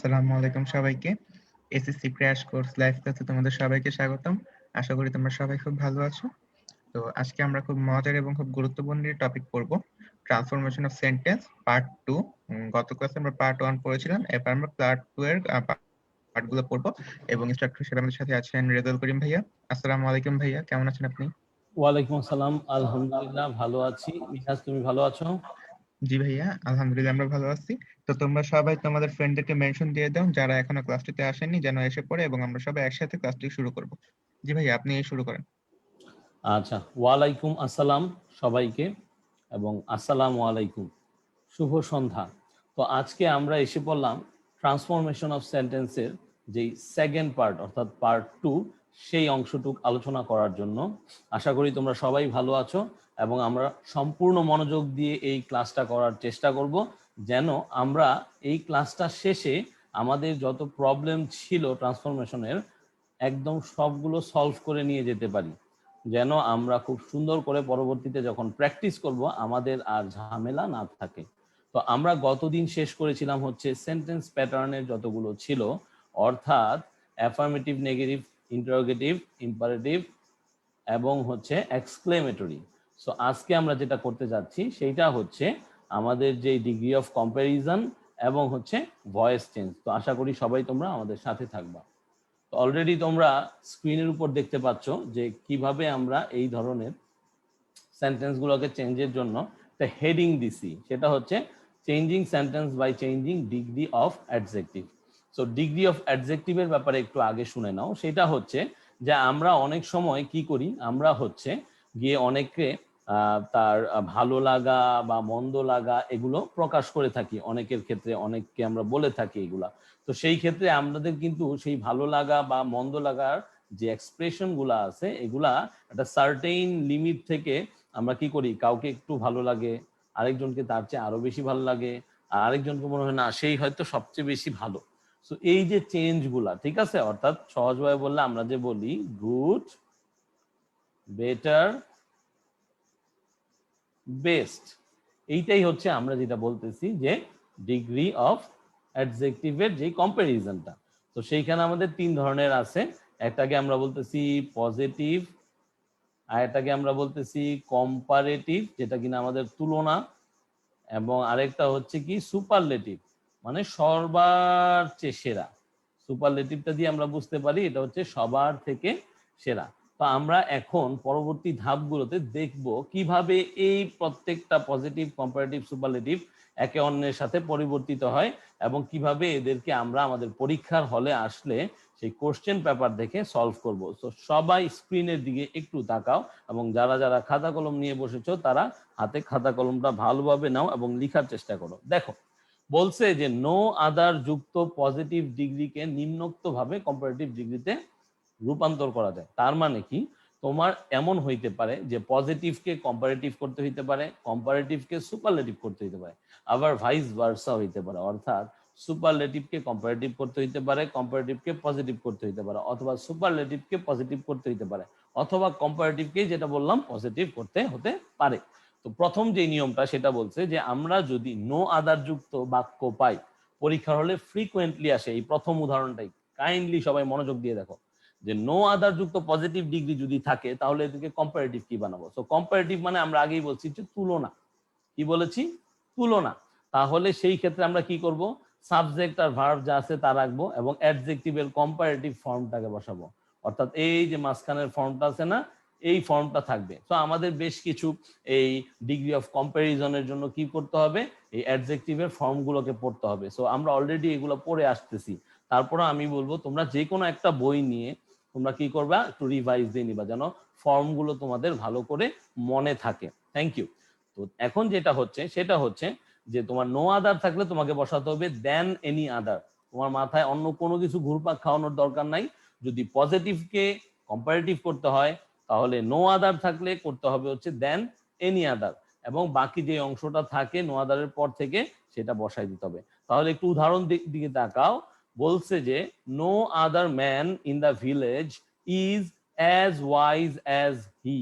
আসসালামু আলাইকুম সবাইকে। এসএসসি ক্র্যাশ কোর্স লাইভ ক্লাসে তোমাদের সবাইকে স্বাগতম। আশা করি তোমরা সবাই খুব ভালো আছো। তো আজকে আমরা খুব মজার এবং খুব গুরুত্বপূর্ণ টপিক পড়ব, ট্রান্সফরমেশন অফ সেন্টেন্স পার্ট 2। গত ক্লাসে আমরা পার্ট 1 পড়েছিলাম, এবার আমরা পার্ট 2 এর পার্টগুলো পড়ব এবং ইনস্ট্রাক্টর হিসেবে আমাদের সাথে আছেন রেজাউল করিম ভাইয়া। আসসালামু আলাইকুম ভাইয়া, কেমন আছেন আপনি? ওয়ালাইকুম আসসালাম, আলহামদুলিল্লাহ ভালো আছি। মিনাজ, তুমি ভালো আছো? জি ভাইয়া, আলহামদুলিল্লাহ আমরা ভালো আছি। তো তোমরা সবাই তোমাদের ফ্রেন্ডদেরকে মেনশন দিয়ে দাও যারা এখনো ক্লাসটিতে আসেননি, যেন এসে পড়ে এবং আমরা সবাই একসাথে ক্লাসটি শুরু করব। জি ভাইয়া, আপনি শুরু করেন। আচ্ছা, ওয়ালাইকুম আসসালাম সবাইকে এবং আসসালামু আলাইকুম, শুভ সন্ধ্যা। তো আজকে আমরা এসে পড়লাম ট্রান্সফরমেশন অফ সেন্টেন্সের যেই সেকেন্ড পার্ট অর্থাৎ পার্ট 2 সেই অংশটুক আলোচনা করার জন্য। আশা করি তোমরা সবাই ভালো আছো এবং আমরা সম্পূর্ণ মনোযোগ দিয়ে এই ক্লাসটা করার চেষ্টা করব, যেন আমরা এই ক্লাসটা শেষে আমাদের যত প্রবলেম ছিল ট্রান্সফরমেশনের একদম সবগুলো সলভ করে নিয়ে যেতে পারি, যেন আমরা খুব সুন্দর করে পরবর্তীতে যখন প্র্যাকটিস করব আমাদের আর ঝামেলা না থাকে। তো আমরা গতদিন শেষ করেছিলাম হচ্ছে সেন্টেন্স প্যাটার্নের যতগুলো ছিল, অর্থাৎ অ্যাফার্মেটিভ, নেগেটিভ, ইন্টারোগেটিভ, ইম্পারেটিভ এবং হচ্ছে এক্সক্লেমেটরি। সো আজকে আমরা যেটা করতে যাচ্ছি সেইটা হচ্ছে আমাদের যে ডিগ্রি অফ কম্প্যারিজন এবং হচ্ছে ভয়েস চেঞ্জ। তো আশা করি সবাই তোমরা আমাদের সাথে থাকবা। তো অলরেডি তোমরা স্ক্রিনের উপর দেখতে পাচ্ছ যে কিভাবে আমরা এই ধরনের সেন্টেন্সগুলোকে চেঞ্জের জন্য একটা হেডিং দিছি, সেটা হচ্ছে changing sentence by changing degree of adjective. So degree of অ্যাডজেক্টিভের ব্যাপারে একটু আগে শুনে নাও। সেটা হচ্ছে যে আমরা অনেক সময় কি করি, আমরা হচ্ছে গিয়ে অনেককে তার ভালো লাগা বা মন্দ লাগা এগুলো প্রকাশ করে থাকি, অনেকের ক্ষেত্রে অনেককে আমরা বলে থাকি এগুলা। তো সেই ক্ষেত্রে আমাদের কিন্তু সেই ভালো লাগা বা মন্দ লাগার যে এক্সপ্রেশন গুলা আছে এগুলা একটা সার্টেইন লিমিট থেকে আমরা কি করি, কাউকে একটু ভালো লাগে, আরেকজনকে তার চেয়ে আরো বেশি ভালো লাগে, আর আরেকজনকে মনে হয় না সেই হয়তো সবচেয়ে বেশি ভালো। সো এই যে চেঞ্জ গুলা, ঠিক আছে, অর্থাৎ সহজভাবে বললে আমরা যে বলি গুড, বেটার, বেস্ট, এইটাই হচ্ছে আমরা যেটা বলতেছি যে ডিগ্রি অফ অ্যাডজেক্টিভের যে কম্প্যারিজনটা। তো সেইখানে আমাদের তিন ধরনের আছে, একটাকে আমরা বলতেছি পজিটিভ, আর এটাকে আমরা বলতেছি কম্পারেটিভ যেটা কিনা আমাদের তুলনা, এবং আরেকটা হচ্ছে কি সুপারলেটিভ মানে সবার চেয়ে সেরা। সুপারলেটিভটা দিয়ে আমরা বুঝতে পারি এটা হচ্ছে সবার থেকে সেরা। তো আমরা এখন পরবর্তী ধাপগুলোতে দেখব কিভাবে এই প্রত্যেকটা পজিটিভ, কম্পারেটিভ, সুপারলেটিভ একে অন্যের সাথে পরিবর্তিত হয় এবং কিভাবে এদেরকে আমরা আমাদের পরীক্ষার হলে আসলে সেই কোশ্চেন পেপার দেখে সলভ করব। তো সবাই স্ক্রিনের দিকে একটু তাকাও এবং যারা যারা খাতা কলম নিয়ে বসেছো তারা হাতে খাতা কলমটা ভালোভাবে নাও এবং লিখার চেষ্টা করো। দেখো বলছে যে নো আদার যুক্ত পজিটিভ ডিগ্রিকে নিম্নোক্ত ভাবে কম্পারেটিভ ডিগ্রিতে রূপান্তর করা যায়। তার মানে কি, তোমার এমন হইতে পারে যে পজিটিভকে কম্পারেটিভ করতে হইতে পারে, কম্পারেটিভকে সুপারলেটিভ করতে হইতে পারে, আবার ভাইস ভার্সা হইতে পারে, অর্থাৎ সুপারলেটিভকে কম্পারেটিভ করতে হইতে পারে, কম্পারেটিভকে পজিটিভ করতে হইতে পারে, অথবা সুপারলেটিভকে পজিটিভ করতে হইতে পারে, অথবা কম্পারেটিভকে যেটা বললাম পজিটিভ করতে হতে পারে। তো প্রথম যে নিয়মটা সেটা বলছে যে আমরা যদি নো আদার যুক্ত বাক্য পাই, পরীক্ষার হলে ফ্রিকুয়েন্টলি আসে এই প্রথম উদাহরণটাই, কাইন্ডলি সবাই মনোযোগ দিয়ে দেখো, যে নো আদার যুক্ত পজিটিভ ডিগ্রি যদি থাকে তাহলে এটাকে কম্পারেটিভ কি বানাবো। সো কম্পারেটিভ মানে আমরা আগেই বলছি যে তুলনা। কি বলেছি? তুলনা। তাহলে সেই ক্ষেত্রে আমরা কি করব, সাবজেক্ট আর ভার্ব যা আছে তা রাখবো এবং অ্যাডজেক্টিভের কম্পারেটিভ ফর্মটাকে বসাবো, অর্থাৎ এই যে মাঝখানের ফর্মটা আছে না, এই ফর্মটা থাকবে। তো আমাদের বেশ কিছু এই ডিগ্রি অফ কম্প্যারিজনের জন্য কি করতে হবে, এই অ্যাডজেক্টিভের ফর্মগুলোকে পড়তে হবে। সো আমরা অলরেডি এগুলো পড়ে আসতেছি, তারপরে আমি বলবো তোমরা যে কোনো একটা বই নিয়ে তোমরা কি করবা, একটু রিভাইজ দিয়ে নিবা যেন ফর্মগুলো তোমাদের ভালো করে মনে থাকে। Thank you. তো এখন যেটা হচ্ছে সেটা হচ্ছে যে তোমার নো আদার থাকলে তোমাকে বসাতে হবে দেন এনি আদার। তোমার মাথায় অন্য কোনো কিছু ঘুরপাক খাওয়ানোর দরকার নাই। যদি পজিটিভকে কম্পারেটিভ করতে হয় তাহলে নো আদার থাকলে করতে হবে হচ্ছে দেন এনি আদার, এবং বাকি যে অংশটা থাকে নো আদারের পর থেকে সেটা বসাই দিতে হবে। তাহলে একটু উদাহরণ দিকে তাকাও। বলছে যে no other man in the village is as wise as he.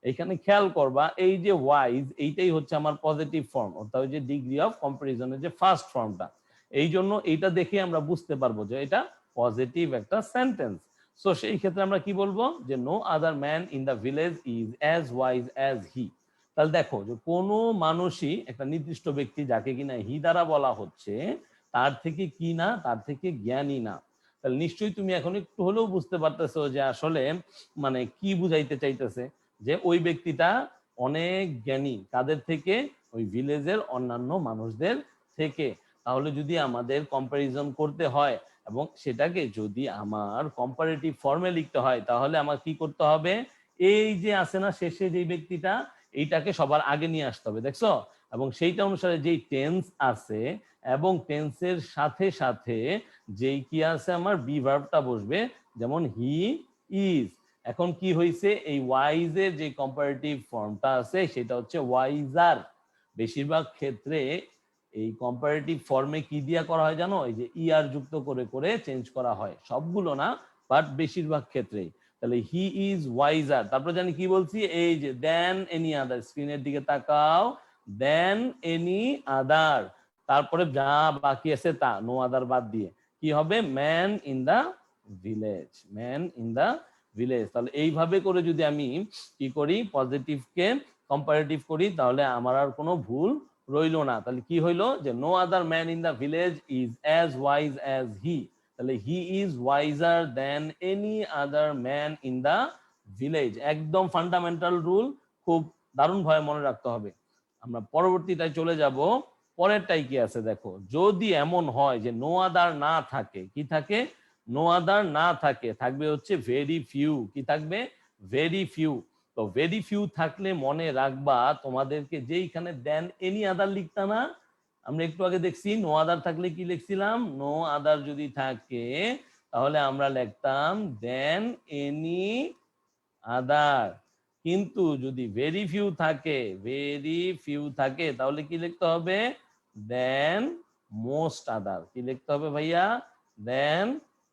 এখানে খেয়াল করবা এই যে ওয়াইজ এইটাই হচ্ছে আমার পজিটিভ ফর্ম, অর্থাৎ যে ডিগ্রি অফ কম্পারিজনের যে ফার্স্ট ফর্মটা, এই জন্য এইটা দেখে আমরা বুঝতে পারবো যে এটা পজিটিভ একটা সেন্টেন্স। সো সেই ক্ষেত্রে আমরা কি বলবো যে no other man in the village is as wise as he. তাহলে দেখো যে কোনো মানুষই একটা নির্দিষ্ট ব্যক্তি যাকে কিনা হি দ্বারা বলা হচ্ছে তার থেকে কি না, তার থেকে জ্ঞানী না। তাহলে নিশ্চয়ই তুমি এখন একটু হলেও বুঝতে পারতেছো যে আসলে মানে কি বুঝাইতে চাইতেছে, যে ওই ব্যক্তিটা অনেক জ্ঞানী কাদের থেকে, ওই ভিলেজের অন্যান্য মানুষদের থেকে। তাহলে যদি আমাদের কম্পারিজন করতে হয় এবং সেটাকে যদি আমার কম্পারেটিভ ফর্মে লিখতে হয়, তাহলে আমার কি করতে হবে, এই যে আছে না শেষে যে ব্যক্তিটা, এইটাকে সবার আগে নিয়ে আসতে হবে, দেখছো? এবং সেইটা অনুসারে যেই টেন্স আছে এবং টেন্সের সাথে সাথে যেই কি আছে আমার বি ভার্বটা বসবে, যেমন হি ইজ। এখন কি হয়েছে, এই ওয়াইজ এর যে কম্পারেটিভ ফর্মটা আছে সেটা হচ্ছে ওয়াইজার। বেশিরভাগ ক্ষেত্রে এই কম্পারেটিভ ফর্মে কি দিয়া করা হয় জানো, এই যে ইআর যুক্ত করে করে চেঞ্জ করা হয়, সবগুলো না বাট বেশিরভাগ ক্ষেত্রেই। তাহলে হি ইজ ওয়াইজার, তারপর জানি কি বলছি, এই যে দেন এনি আদার, স্ক্রিনের দিকে তাকাও, দেন এনি আদার, তারপরে যা বাকি আছে তা, নো আদার বাদ দিয়ে কি হবে, man in the village, man in the village. তাহলে এইভাবে করে যদি আমি কি করি, পজিটিভকে কম্পারেটিভ করি, তাহলে আমার আর কোনো ভুল রইল না। তাহলে কি হইলো, যে no other man in the village is as wise as he. তাহলে he is wiser than any other man in the village. একদম ফান্ডামেন্টাল রুল, খুব দারুণ ভাবে মনে রাখতে হবে। আমরা পরবর্তীটায় চলে যাব, পরেরটাই কি আছে দেখো, যদি এমন হয় যে নো আদার না থাকে, কি থাকে, নো আদার না থাকে, থাকবে হচ্ছে ভেরি ফিউ, কি থাকবে, ভেরি ফিউ। তো ভেরি ফিউ থাকলে মনে রাখবা তোমাদেরকে যেইখানে দেন এনি আদার লিখতা না, আমরা একটু আগে দেখছি নো আদার থাকলে কি লিখছিলাম, নো আদার যদি থাকে তাহলে আমরা লিখতাম দেন এনি আদার। কিন্তু যদি ভেরি ফিউ থাকে, ভেরি ফিউ থাকে, তাহলে কি লিখতে হবে, দেন মোস্ট আদার। কি লিখতে হবে ভাইয়া, দেন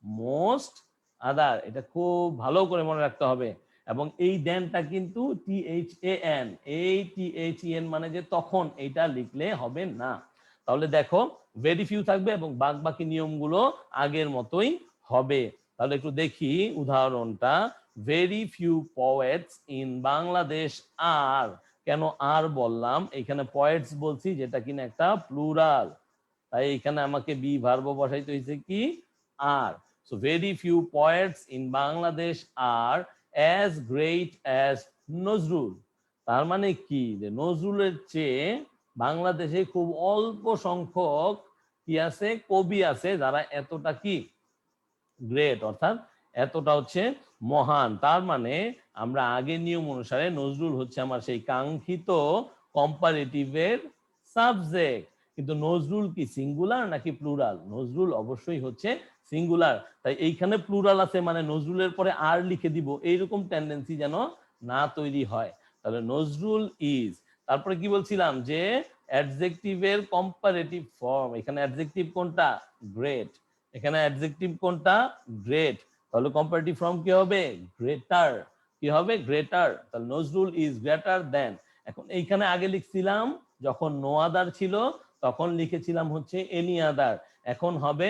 মোস্ট আদার। এটা খুব ভালো করে মনে রাখতে হবে। এবং এই দেনটা কিন্তু THAN, এই THEN মানে যে তখন, এইটা লিখলে হবে না। তাহলে দেখো ভেরি ফিউ থাকবে এবং বাদ বাকি নিয়মগুলো আগের মতোই হবে। তাহলে একটু দেখি উদাহরণটা, very few poets in Bangladesh are, কেন আর বললাম, এখানে পোয়েটস বলছি যেটা কিনা একটা প্লুরাল, তাই এখানে আমাকে বি ভার্ব বসাইতে হয়েছে কি, আর। So very few poets in Bangladesh are as great as Nazrul. তার মানে কি, যে নজরুলের চেয়ে বাংলাদেশে খুব অল্প সংখ্যক কি আছে, কবি আছে যারা এতটা কি গ্রেট, অর্থাৎ এতটা হচ্ছে মহান। তার মানে আমরা আগের নিয়ম অনুসারে নজরুল হচ্ছে আমার সেই কাঙ্ক্ষিত কম্পারেটিভের সাবজেক্ট। কিন্তু নজরুল কি সিঙ্গুলার নাকি প্লুরাল, নজরুল অবশ্যই হচ্ছে সিঙ্গুলার। তাই এইখানে প্লুরাল আছে মানে নজরুলের পরে আর লিখে দিব, এইরকম টেন্ডেন্সি যেন না তৈরি হয়। তাহলে নজরুল ইজ, তারপরে কি বলছিলাম যে অ্যাডজেক্টিভের কম্পারেটিভ ফর্ম, এখানে অ্যাডজেক্টিভ কোনটা, গ্রেট, এখানে অ্যাডজেক্টিভ কোনটা, গ্রেট। তাহলে কম্পারেটিভ ফর্ম কি হবে, গ্রেটার, কি হবে, গ্রেটার। তাহলে নজরুল ইজ গ্রেটার দেন। এখন এইখানে আগে লিখছিলাম যখন নো আদার ছিল তখন লিখেছিলাম হচ্ছে এনি আদার, এখন হবে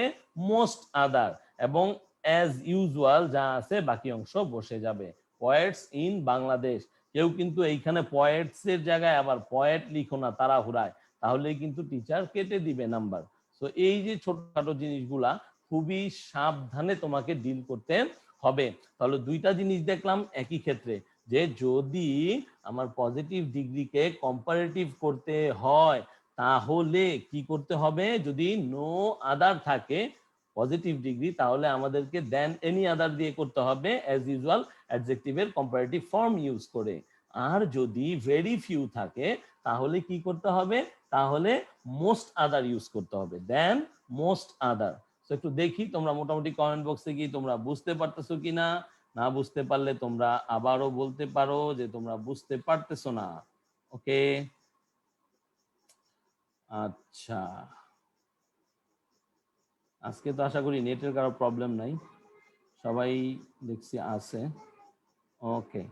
মোস্ট আদার, এবং অ্যাজ ইউজুয়াল যা আছে বাকি অংশ বসে যাবে। পয়েটস ইন বাংলাদেশ, কেউ কিন্তু এইখানে পয়েটস এর জায়গায় আবার পয়েট লিখো না তাড়াহুড়ায়, তাহলে কিন্তু টিচার কেটে দিবে নাম্বার। তো এই যে ছোটখাটো জিনিসগুলা খুবই সাবধানে তোমাকে ডিল করতে হবে। তাহলে দুইটা জিনিস দেখলাম একই ক্ষেত্রে, যে যদি আমার পজিটিভ ডিগ্রিকে কম্পারেটিভ করতে হয় তাহলে কি করতে হবে, যদি নো আদার থাকে পজিটিভ ডিগ্রি তাহলে আমাদেরকে দেন এনি আদার দিয়ে করতে হবে অ্যাজ ইউজুয়াল অ্যাডজেক্টিভের কম্পারেটিভ ফর্ম ইউজ করে। আর যদি ভেরি ফিউ থাকে তাহলে কি করতে হবে, তাহলে মোস্ট আদার ইউজ করতে হবে, দেন মোস্ট আদার। তো একটু দেখি তোমরা মোটামুটি কমেন্ট বক্সে কি তোমরা বুঝতে পারতেছো কিনা, না বুঝতে পারলে তোমরা আবারও বলতে পারো যে তোমরা বুঝতে পারতেছো না। ওকে, আচ্ছা, আজকে তো আশা করি নেটের কারো প্রবলেম নাই, সবাই দেখছি আছে। ওকে,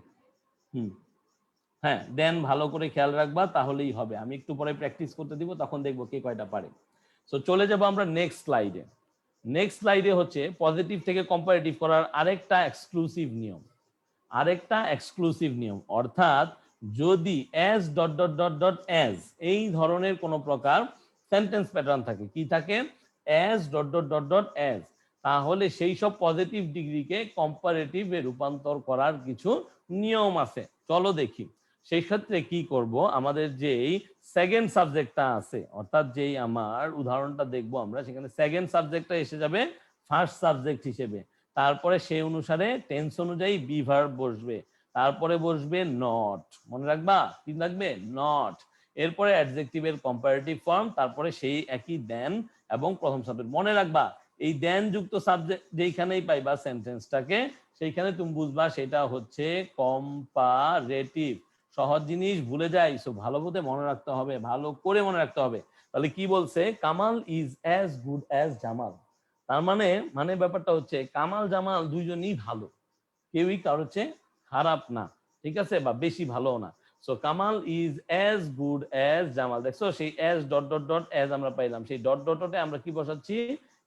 হ্যাঁ, দেন ভালো করে খেয়াল রাখবা তাহলেই হবে। আমি একটু পরে প্র্যাকটিস করতে দিব, তখন দেখবো কে কয়টা পারে। সো চলে যাব আমরা নেক্সট স্লাইডে। নেক্সট স্লাইডে হচ্ছে পজিটিভ থেকে কম্পারেটিভ করার আরেকটা এক্সক্লুসিভ নিয়ম, অর্থাৎ যদি as dot dot dot dot as এই ধরনের কোন প্রকার সেন্টেন্স প্যাটার্ন থাকে, কি থাকে, as dot dot dot dot as, তাহলে সেই সব পজিটিভ ডিগ্রিকে কম্পারেটিভে রূপান্তর করার কিছু নিয়ম আছে। চলো দেখি। সেই ক্ষেত্রে কি করব, আমাদের যেই সেকেন্ড সাবজেক্টটা আছে, অর্থাৎ যেই আমার উদাহরণটা দেখবো আমরা, সেখানে সেকেন্ড সাবজেক্টটা এসে যাবে ফার্স্ট সাবজেক্ট হিসেবে। তারপরে সেই অনুসারে টেন্স অনুযায়ী বি ভার্ব বসবে, তারপরে বসবে নট, মনে রাখবা কি লাগবে, নট। এরপরে অ্যাডজেক্টিভের কম্পারেটিভ ফর্ম, তারপরে সেই একই দেন এবং প্রথম সাবজেক্ট। মনে রাখবা এই দেন যুক্ত সাবজেক্ট যেইখানেই পাইবা সেন্টেন্সটাকে, সেইখানে তুমি বুঝবা সেটা হচ্ছে কম্পারেটিভ। সহজ জিনিস ভুলে যাই, সো ভালো মতো মনে রাখতে হবে, ভালো করে মনে রাখতে হবে। তাহলে কি বলছে, Kamal is as good as Jamal. তার মানে ব্যাপারটা হচ্ছে কামাল জামাল দুইজনই ভালো, কেউই কারোর চেয়ে খারাপ না, ঠিক আছে, বা বেশি ভালো না। So Kamal is as good as Jamal. দেখছো সেই as dot dot dot as আমরা পাইলাম, সেই ডট ডট ডটে আমরা কি বসাচ্ছি,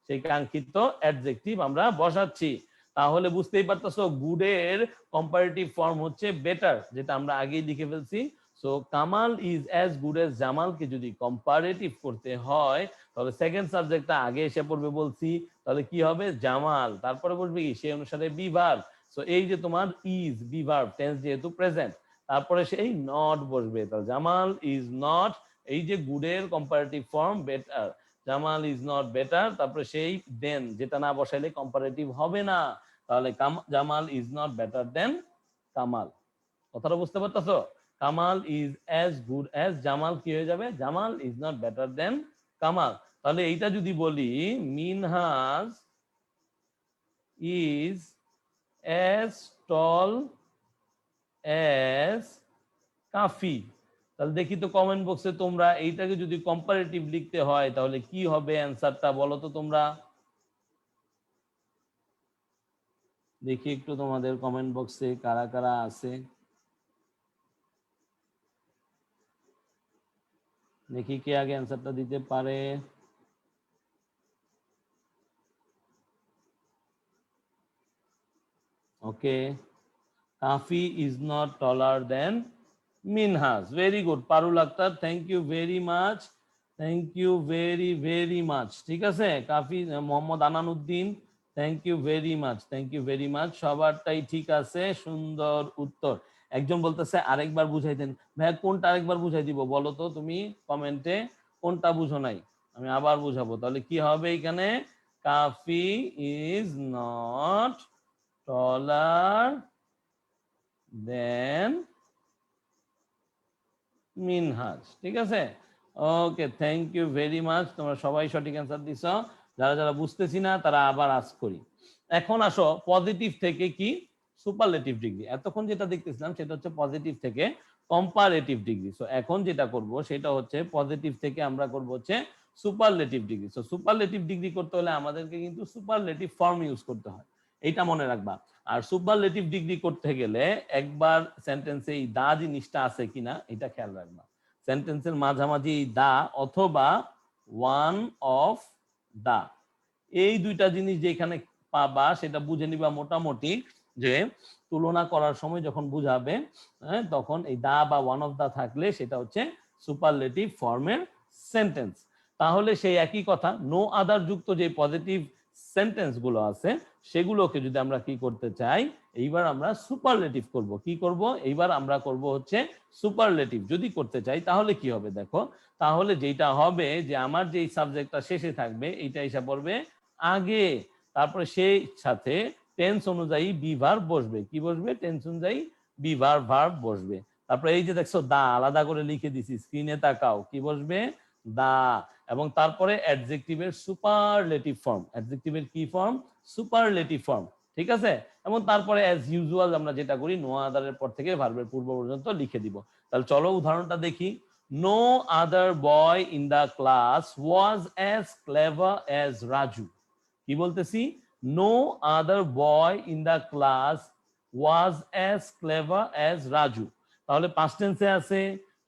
সেই কাঙ্ক্ষিত অ্যাডজেক্টিভ আমরা বসাচ্ছি। তাহলে বুঝতেই পারতেছো গুডের কম্পারেটিভ ফর্ম হচ্ছে বেটার, যেটা আমরা আগেই লিখে ফেলছি। So Kamal is as good as জামালকে যদি কম্পারেটিভ করতে হয়, তাহলে সেকেন্ড সাবজেক্টটা আগে এসে পড়বে বলছি, তাহলে কি হবে, জামাল, তারপরে বসবে কি সেই অনুসারে বি ভার্ব। সো এই যে তোমার ইজ বি ভার্ব, টেন্স যেহেতু প্রেজেন্ট, তারপরে সেই নট বসবে, তাহলে জামাল ইজ নট, এই যে গুডের comparative form better, Jamal is not better, তারপরে সেই দেন, যেটা না বসাইলে কম্পারেটিভ হবে না, তাহলে জামাল ইজ নট বেটার দেন কামাল। কথাটা বুঝতে পারতেছো, Kamal is as good as Jamal কি হয়ে যাবে, জামাল ইজ নট বেটার দেন কামাল। তাহলে এইটা যদি বলি Minhaj is as tall as কাফি। তাহলে দেখি তো কমেন্ট বক্সে তোমরা এইটাকে যদি কম্পারেটিভ লিখতে হয় তাহলে কি হবে অ্যানসারটা, বলো তো তোমরা, দেখি একটু তোমাদের কমেন্ট বক্সে কারা কারা আছে, দেখি কে আগে অ্যানসারটা দিতে পারে। Okay, Kafi is not taller than Minhaz, very good Parul Akter, thank you very much, thank you very very much. ঠিক আছে, Kafi, Mohammad Ananuddin, thank you very much, thank you very much, সবারটাই ঠিক আছে, সুন্দর উত্তর। একজন বলতেছে আরেকবার বুঝাই দেন, ভাইয়া কোনটা আরেকবার বুঝাই দিব বলো তো তুমি কমেন্টে, কোনটা বুঝো নাই, আমি আবার বুঝাবো। তাহলে কি হবে এখানে, কাফি is not taller than Minhaj. ঠিক আছে, ওকে, থ্যাংক ইউ ভেরি মাচ, তোমরা সবাই সঠিক অ্যান্সার দিছ। যারা যারা বুঝতেছি না তারা আবার আস্ক করি। এখন আসো পজিটিভ থেকে কি সুপারলেটিভ ডিগ্রি, এতক্ষণ যেটা দেখতেছিলাম সেটা হচ্ছে পজিটিভ থেকে কম্পারেটিভ ডিগ্রি। সো এখন যেটা করব সেটা হচ্ছে পজিটিভ থেকে আমরা করব হচ্ছে superlative degree. So superlative degree করতে হলে আমাদেরকে কিন্তু সুপারলেটিভ ফর্ম ইউজ করতে হয়, এইটা মনে রাখবা। আর সুপারলেটিভ ডিগ্রি করতে গেলে একবার সেন্টেন্সে এই দা জিনিসটা আছে কিনা এটা খেয়াল রাখবা, সেন্টেন্সের মাঝামাঝি দা অথবা ওয়ান অফ দা, এই দুইটা জিনিস যেখানে পাবা সেটা বুঝে নিবা মোটামুটি, যে তুলনা করার সময় যখন বুঝাবে তখন এই দা বা ওয়ান অফ দা থাকলে সেটা হচ্ছে সুপারলেটিভ ফর্মের সেন্টেন্স। তাহলে সেই একই কথা নো আদার যুক্ত যে পজিটিভ সেন্টেন্স গুলো আছে সেগুলোকে যদি আমরা কি করতে চাই, এইবার আমরা সুপারলেটিভ করব। কি করব, এইবার আমরা করব হচ্ছে সুপারলেটিভ যদি করতে চাই তাহলে কি হবে দেখো, তাহলে যেটা হবে যে আমার যেই সাবজেক্টটা শেষে থাকবে এইটা এসে পড়বে আগে, তারপরে সেই সাথে টেন্স অনুযায়ী বি ভার্ব বসবে, কি বসবে, টেন্স অনুযায়ী বি ভার্ব বসবে। তারপরে এই যে দেখছো দা আলাদা করে লিখে দিছি, স্ক্রিনে তাকাও, কি বসবে, দা, এবং তারপরে অ্যাডজেক্টিভের সুপারলেটিভ ফর্ম, অ্যাডজেক্টিভের কি ফর্ম, সুপারলেটিভ ফর্ম। ঠিক আছে, এবং তারপরে অ্যাজ ইউজুয়াল আমরা যেটা করি নো আদারের পর থেকে ভার্বের পূর্ব পর্যন্ত লিখে দিব। তাহলে চলো উদাহরণটা দেখি। No other boy in the class was as clever as Raju. কি বলতেছি, no other boy in the class was as clever as Raju, তাহলে পাস্ট টেন্সে আছে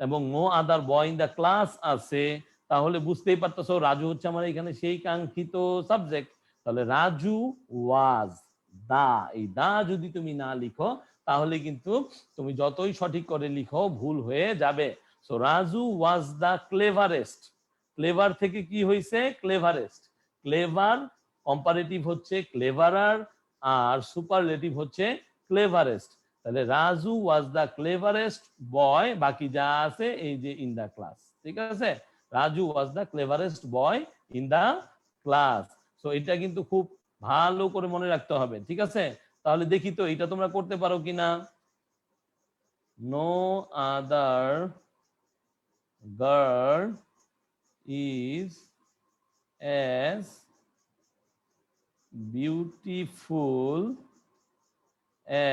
এবং no other boy in the class আছে, তাহলে বুঝতেই পারতেছো রাজু হচ্ছে আমার এখানে সেই কাঙ্ক্ষিত সাবজেক্ট। তাহলে রাজু ওয়াজ দা, এই দা যদি তুমি না লিখো তাহলে কিন্তু তুমি যতই সঠিক করে লিখো ভুল হয়ে যাবে। So Raju was the cleverest, clever থেকে কি হয়েছে ক্লেভারেস্ট, ক্লেভার কম্পারেটিভ হচ্ছে ক্লেভারার আর সুপারলেটিভ হচ্ছে ক্লেভারেস্ট। তাহলে রাজু ওয়াজ দা ক্লেভারেস্ট বয়, বাকি যা আছে এই যে ইন দা ক্লাস, ঠিক আছে। Raju was the cleverest boy in the class. So এটা কিন্তু খুব ভালো করে মনে রাখতে হবে, ঠিক আছে। তাহলে দেখি তো এটা তোমরা করতে পারো কিনা। No other girl is as beautiful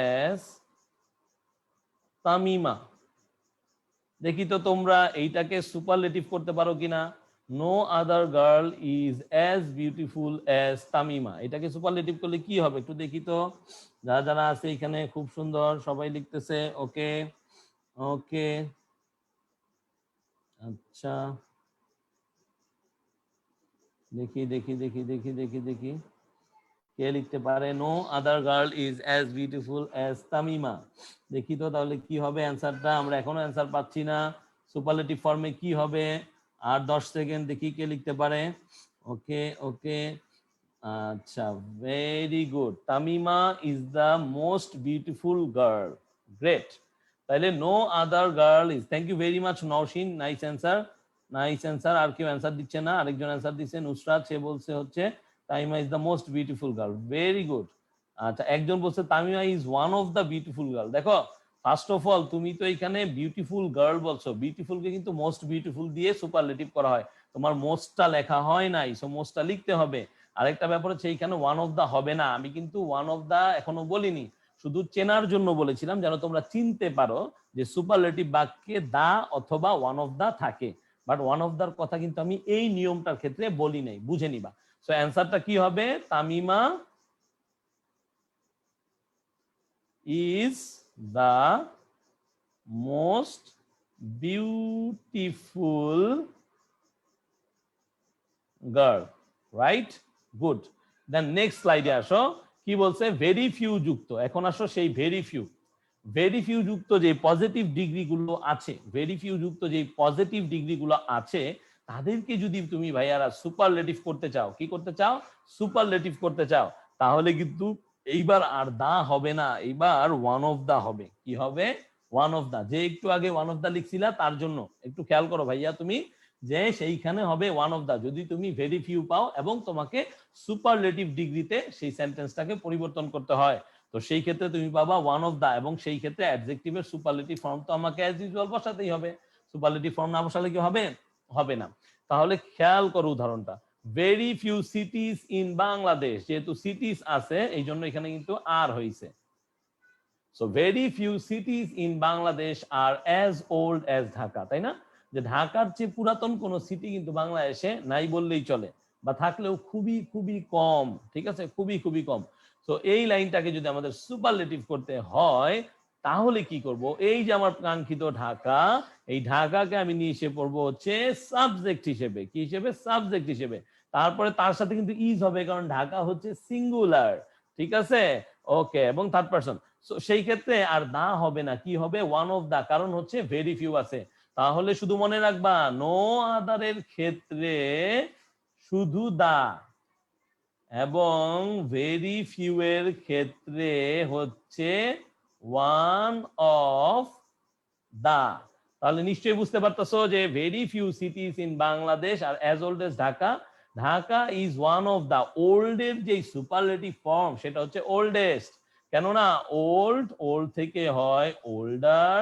as Tamima. দেখি তো তোমরা এইটাকে সুপারলেটিভ করতে পারো কিনা। No other girl is as beautiful as Tamima, এটাকে সুপারলেটিভ করলে কি হবে একটু দেখি তো। যারা যারা আছে এখানে খুব সুন্দর সবাই লিখতেছে, ওকে ওকে আচ্ছা দেখি দেখি দেখি দেখি দেখি দেখি কে লিখতে পারে। No other girl is as beautiful as Tamima. দেখি তো তাহলে কি হবে অ্যান্সারটা, আমরা এখনো অ্যান্সার পাচ্ছি না। সুপারলেটিভ ফর্মে কি হবে, আর 10 সেকেন্ড দেখি কে লিখতে পারে। ওকে ওকে আচ্ছা very good, Tamima is the most beautiful girl, great. তাহলে no other girl is, thank you very much Nowshin, nice answer nice answer. আর কেউ অ্যান্সার দিচ্ছে না, আরেকজন অ্যান্সার দিচ্ছে নুসরাত, সে বলছে হচ্ছে Tamima is the most beautiful girl, very good. আচ্ছা একজন বলছে Tamima is one of the beautiful girl. দেখো ফার্স্ট অফ অল তুমি তো এখানে বিউটিফুল গার্ল বলছো, বিউটিফুলকে কিন্তু মোস্ট বিউটিফুল দিয়ে সুপারলেটিভ করা হয়, তোমার মোস্টটা লেখা হয় নাই, সো মোস্টটা লিখতে হবে। আরেকটা ব্যাপার হচ্ছে এইখানে ওয়ান অফ দা হবে না, আমি কিন্তু ওয়ান অফ দা এখনো বলিনি, শুধু চেনার জন্য বলেছিলাম যেন তোমরা চিনতে পারো যে সুপারলেটিভ বাক্যে দা অথবা ওয়ান অফ দা থাকে, বাট ওয়ান অফ দার কথা কিন্তু আমি এই নিয়মটার ক্ষেত্রে বলি নাই, বুঝে নিবা। সো অ্যান্সারটা কি হবে, Tamima is the most beautiful girl, right, good. Then next স্লাইডে আসো, কি বলছে ভেরি ফিউ যুক্ত। এখন আসো সেই ভেরি ফিউ, ভেরি ফিউ যুক্ত যে পজিটিভ ডিগ্রি গুলো আছে, ভেরি ফিউ যুক্ত যে পজিটিভ ডিগ্রি গুলো আছে তাদেরকে যদি তুমি ভাইয়ারা সুপারলেটিভ করতে চাও, কি করতে চাও, সুপারলেটিভ করতে চাও, তাহলে কিন্তু এইবার আর দা হবে না, এইবার ওয়ান অফ দা হবে। কি হবে, ওয়ান অফ দা। যে একটু আগে ওয়ান অফ দা লিখছিলা তার জন্য একটু খেয়াল করো ভাইয়া তুমি, যে সেইখানে হবে ওয়ান অফ দা যদি তুমি ভেরি ফিউ পাও এবং তোমাকে সুপারলেটিভ ডিগ্রিতে সেই সেন্টেন্সটাকে পরিবর্তন করতে হয়, তো সেই ক্ষেত্রে তুমি পাবা ওয়ান অফ দা, এবং সেই ক্ষেত্রে অ্যাডজেক্টিভের সুপারলেটিভ ফর্ম তো আমাকে অ্যাজ ইউজুয়াল বসাতেই হবে, সুপারলেটিভ ফর্ম না বসালে কি হবে, হবে না। তাহলে খেয়াল করো উদাহরণটা, very few cities in Bangladesh, যেহেতু সিটিজ আছে এই জন্য এখানে কিন্তু আর হয়েছে। So very few cities in Bangladesh are as old as Dhaka, তাই না, যে ঢাকার চেয়ে পুরাতন কোন সিটি কিন্তু বাংলাদেশে নাই বললেই চলে, বা থাকলেও খুবই খুবই কম, ঠিক আছে, খুবই খুবই কম। তো এই লাইনটাকে যদি আমাদের সুপারলেটিভ করতে হয় তাহলে কি করব, এই যে আমার কাঙ্ক্ষিত ঢাকা, এই ঢাকাকে আমি নিয়ে এসে পড়বো হচ্ছে সাবজেক্ট হিসেবে, কি হিসেবে, সাবজেক্ট হিসেবে। তারপরে তার সাথে কিন্তু ইজ হবে, কারণ ঢাকা হচ্ছে সিঙ্গুলার, ঠিক আছে, ওকে, এবং থার্ড পারসন। সেই ক্ষেত্রে আর দা হবে না, কি হবে, ওয়ান অফ দা, কারণ হচ্ছে ভেরি ফিউ আছে। তাহলে শুধু মনে রাখবা নো আদারের ক্ষেত্রে শুধু দা, এবং ভেরি ফিউ এর ক্ষেত্রে হচ্ছে ওয়ান অফ দা। তাহলে নিশ্চয়ই বুঝতে পারতেছো যে very few cities in Bangladesh are as old as Dhaka, Dhaka is one of the, old এর যে সুপারলেটিভ ফর্ম সেটা হচ্ছে ওল্ডেস্ট, কেননা ওল্ড, ওল্ড থেকে হয় ওল্ডার,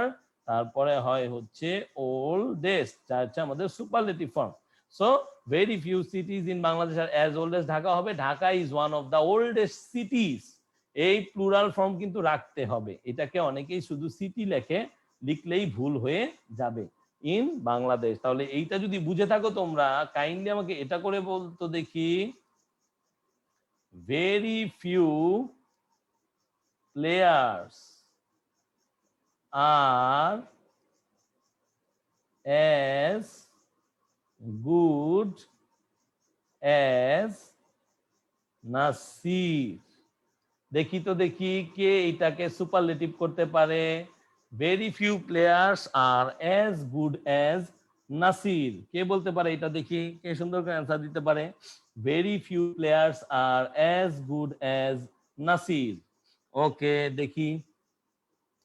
তারপরে হয় হচ্ছে ওল্ডেস্ট, যা হচ্ছে আমাদের superlative form. So very few cities in Bangladesh are as old as Dhaka হবে, Dhaka is one of the oldest cities. এই প্লুরাল ফর্ম কিন্তু রাখতে হবে, এটাকে অনেকেই শুধু সিটি লেখে, লিখলেই ভুল হয়ে যাবে, ইন বাংলাদেশ। তাহলে এইটা যদি বুঝে থাকো তোমরা কাইন্ডলি আমাকে এটা করে বলতো দেখি, ভেরি ফিউ প্লেয়ার্স আর as good as নাসির। দেখি তো দেখি কে এটাকে সুপারলেটিভ করতে পারে। ভেরি ফিউ প্লেয়ার্স আর অ্যাজ গুড অ্যাজ নাসির। কে বলতে পারে এটা দেখি, কে সুন্দর করে অ্যান্সার দিতে পারে। ভেরি ফিউ প্লেয়ার্স আর অ্যাজ গুড অ্যাজ নাসির। ওকে দেখি,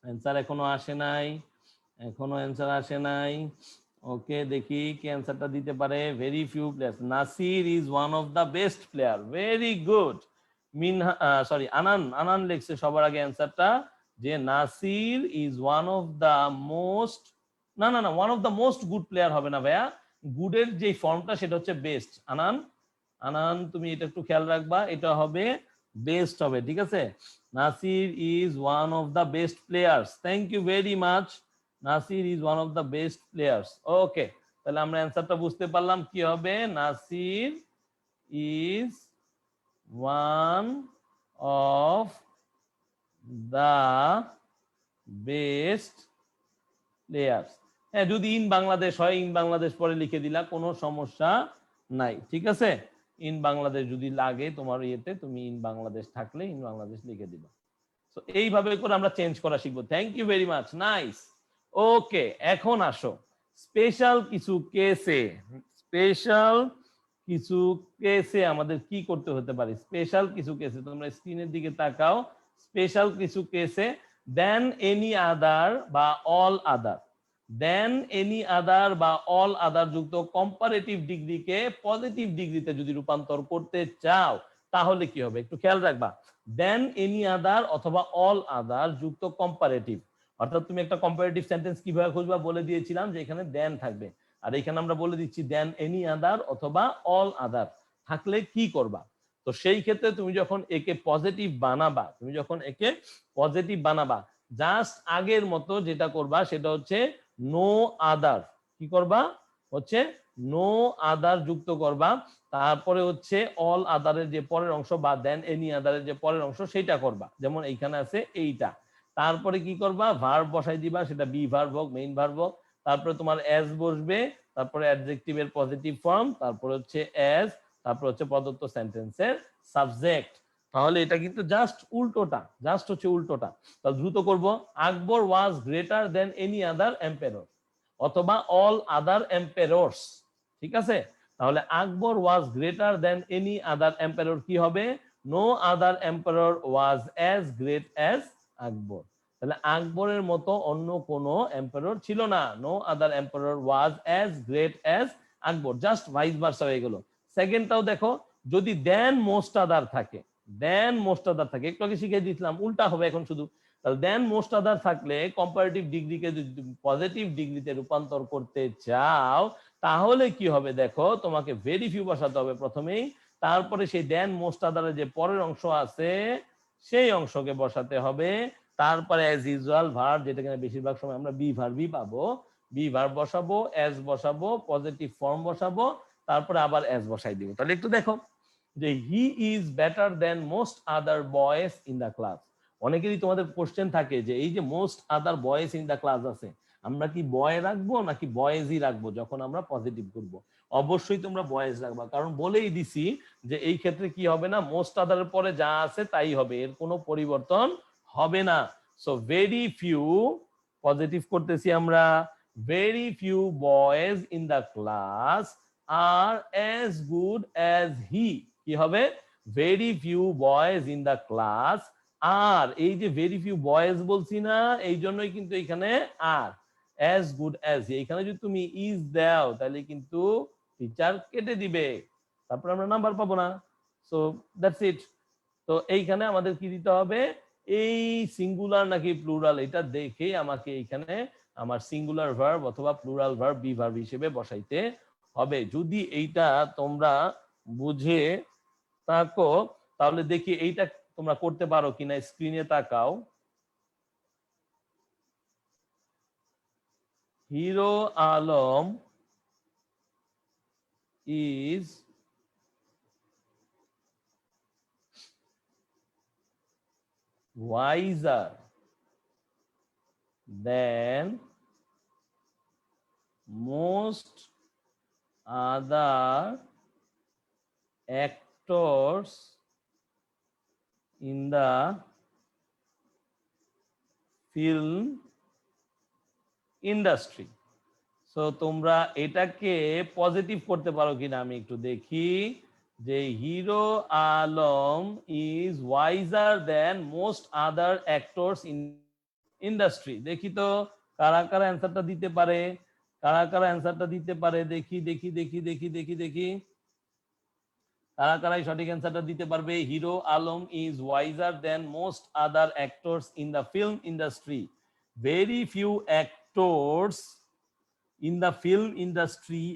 অ্যান্সার এখনো আসে নাই, এখনো অ্যান্সার আসে নাই। ওকে দেখি কে অ্যান্সারটা দিতে পারে। Very few players, Nasir is one of the best player. Very good. Sorry Anan লিখছে সবার আগে অ্যান্সারটা, যে Nasir is one of the most, না না না, one of the most good player হবে না ভাইয়া, গুডের যে ফর্মটা সেটা হচ্ছে বেস্ট। আনান তুমি এটা একটু খেয়াল রাখবা, এটা হবে বেস্ট হবে, ঠিক আছে। Nasir is one of the best players. Thank you very much. Nasir is one of the best players. Okay, তাহলে আমরা অ্যান্সারটা বুঝতে পারলাম কি হবে। Nasir is one of the best players. হ্যাঁ, যদি ইন বাংলাদেশ হয় ইন বাংলাদেশ পরে লিখে দিলা, কোনো সমস্যা নাই, ঠিক আছে। ইন বাংলাদেশ যদি লাগে তোমার ইয়েতে, তুমি ইন বাংলাদেশ থাকলে ইন বাংলাদেশ লিখে দিবা। তো এইভাবে করে আমরা চেঞ্জ করা শিখবো। Thank you very much, nice. Okay, এখন আসো স্পেশাল কিছু কেসে। স্পেশাল কিছু কেসে আমাদের কি করতে হতে পারে। স্পেশাল কিছু কেসে তোমরা স্ক্রিনের দিকে তাকাও। স্পেশাল কিছু কেসে দেন এনি আদার বা অল আদার, দেন এনি আদার বা অল আদার যুক্ত কম্পারেটিভ ডিগ্রিকে পজিটিভ ডিগ্রিতে যদি রূপান্তর করতে চাও তাহলে কি হবে একটু খেয়াল রাখবা। দেন এনি আদার অথবা অল আদার যুক্ত কম্পারেটিভ, অর্থাৎ তুমি একটা কম্পারেটিভ সেন্টেন্স কিভাবে খুঁজবা বলে দিয়েছিলাম যে এখানে দেন থাকবে, আর এখানে আমরা বলে দিচ্ছি দেন এনি আদার অথবা অল আদার থাকলে কি করবা। তো সেই ক্ষেত্রে তুমি যখন একে পজিটিভ বানাবা, তুমি যখন একে পজিটিভ বানাবা জাস্ট আগের মতো যেটা করবা সেটা হচ্ছে নো আদার, কি করবা হচ্ছে নো আদার যুক্ত করবা, তারপরে হচ্ছে অল আদারের যে পরের অংশ বা দেন এনি আদারের যে পরের অংশ সেটা করবা, যেমন এইখানে আছে এইটা। তারপরে কি করবা ভার্ব বসাই দিবা, সেটা বি ভার্ব হোক মেইন ভার্ব হোক, তারপরে তোমার অ্যাজ বসবে, তারপরে অ্যাডজেক্টিভের পজিটিভ ফর্ম, তারপরে হচ্ছে অ্যাজ, তারপরে হচ্ছে প্রদত্ত সেন্টেন্সের সাবজেক্ট। তাহলে এটা কিন্তু জাস্ট উল্টোটা, জাস্ট হচ্ছে উল্টোটা। তাহলে দ্রুত করব, Akbar was greater than any other empire অথবা অল আদার এম্পায়ারস, ঠিক আছে। তাহলে Akbar was greater than any other empire কি হবে, no other empire was as great as Akbar. তাহলে আকবরের মতো অন্য কোনো এম্পায়ার ছিল না, no other empire was as great as Akbar, just vice versa হয়ে গেল। সেকেন্ডটাও দেখো, যদি দেন মোস্ট আদার থাকে, দেন মোস্ট আদার থাকে, একটু আগে শিখিয়ে দিয়েছিলাম উল্টা হবে এখন শুধু। তাহলে দেন মোস্ট আদার থাকলে কম্পারেটিভ ডিগ্রিকে যদি পজিটিভ ডিগ্রিতে রূপান্তর করতে চাও তাহলে কি হবে দেখো, তোমাকে ভেরি ফিউ বসাতে হবে প্রথমেই, তারপরে সেই দেন মোস্ট আদারের যে পরের অংশ আছে সেই অংশকে বসাতে হবে, তারপরে অ্যাজ ইউজুয়াল ভার্ব, যেটা কিনা বেশিরভাগ সময় আমরা বি ভার্বই পাবো, বি ভার্ব বসাবো, অ্যাজ বসাবো, পজিটিভ ফর্ম বসাবো, তারপরে আবার অ্যাজ বসাই দিব। তাহলে একটু দেখো যে he is better then most other boys in the class. অনেকেরই তোমাদের কোশ্চেন থাকে যে এই যে most other boys in the class আছে, আমরা কি বয় রাখবো নাকি বয়েজই রাখবো যখন আমরা পজিটিভ করব। অবশ্যই তোমরা বয়েজ রাখবা, কারণ বলেই দিছি যে এই ক্ষেত্রে কি হবে না, মোস্ট আদারের পরে যা আছে তাই হবে, এর কোনো পরিবর্তন হবে না। সো ভেরি ফিউ পজিটিভ করতেছি আমরা, very few boys in the class are as good as he, কি হবে very few boys in the class. আর এই যে ভেরি ফিউ বয়েজ বলছি না, এই জন্যই কিন্তু এখানে আর অ্যাজ গুড অ্যাজ, এখানে যদি তুমি ইজ দাও তাহলে কিন্তু টিচার কেটে দিবে, তারপর আমরা নাম্বার পাবো না। So that's it. তো এইখানে আমাদের কি দিতে হবে, এই সিঙ্গুলার নাকি প্লুরাল এটা দেখে আমাকে এইখানে আমার সিঙ্গুলার ভার্ব অথবা প্লুরাল ভার্ব বি ভার্ব হিসেবে বসাইতে হবে। যদি এইটা তোমরা বুঝে থাকো তাহলে দেখি এইটা তোমরা করতে পারো কিনা, স্ক্রিনে তাকাও। Hero Alam is wiser than most other actors in the film industry. So তোমরা এটাকে পজিটিভ করতে পারো কিনা আমি একটু দেখি যে Hero Alam is wiser than most other actors in industry. দেখি তো কারা কারা অ্যান্সারটা দিতে পারে, কারা কারা অ্যান্সারটা দিতে পারে, দেখি দেখি দেখি দেখি দেখি দেখি কারা কারাই সঠিক অ্যান্সারটা দিতে পারবে। Hero Alam is wiser than most other actors in the film industry. Very few actors in the film industry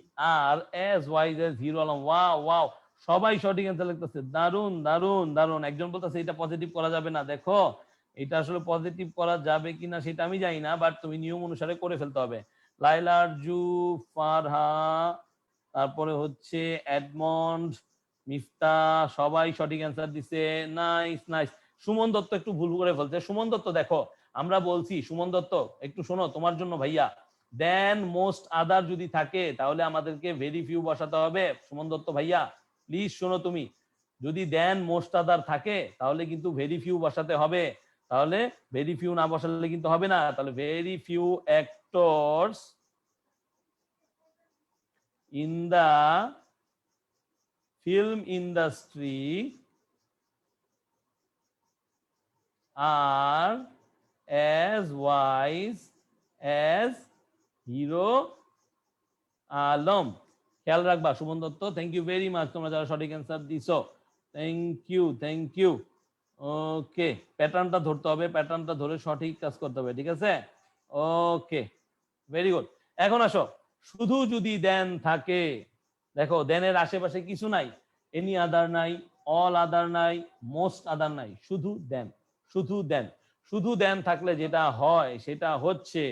are as wise as Hero Alam. Wow wow, সবাই সঠিক অ্যান্সার লিখতেছে, দারুন দারুন দারুন। একজন বলতেছে এটা পজিটিভ করা যাবে না। দেখো এটা আসলে পজিটিভ করা যাবে কিনা সেটা আমি জানি না, বাট তুমি নিয়ম অনুসারে করে ফেলতে হবে। লাইলা আরজু, ফারহা, তারপরে হচ্ছে এডমন্ড, মিফতা, সবাই সঠিক অ্যান্সার দিছে। Nice nice. সুমন দত্ত একটু ভুল করে ফেলছে। সুমন দত্ত দেখো আমরা বলছি, সুমন দত্ত একটু শোনো, তোমার জন্য ভাইয়া, দেন মোস্ট আদার যদি থাকে তাহলে আমাদেরকে ভেরি ফিউ বসাতে হবে। সুমন দত্ত ভাইয়া প্লিজ শোনো, তুমি যদি দেন মোস্ট আদার থাকে তাহলে কিন্তু ভেরি ফিউ বসাতে হবে, তাহলে ভেরি ফিউ না বসালে কিন্তু হবে না। তাহলে very few actors in the film industry are as wise as Hero Alam. খেয়াল রাখবা Suman Dutta, thank you very much তোমরা যারা সঠিক অ্যান্সার দিছো, thank you thank you. Okay, প্যাটার্নটা ধরতে হবে, প্যাটার্নটা ধরে সঠিক কাজ করতে হবে, ঠিক আছে? ওকে, ভেরি গুড। এখন আসো, শুধু যদি দেন থাকে, দেখো দেনের আশেপাশে কিছু নাই, এনি আদার নাই, অল আদার নাই, মোস্ট আদার নাই, শুধু দেন, শুধু দেন। শুধু দেন থাকলে যেটা হয় সেটা হচ্ছে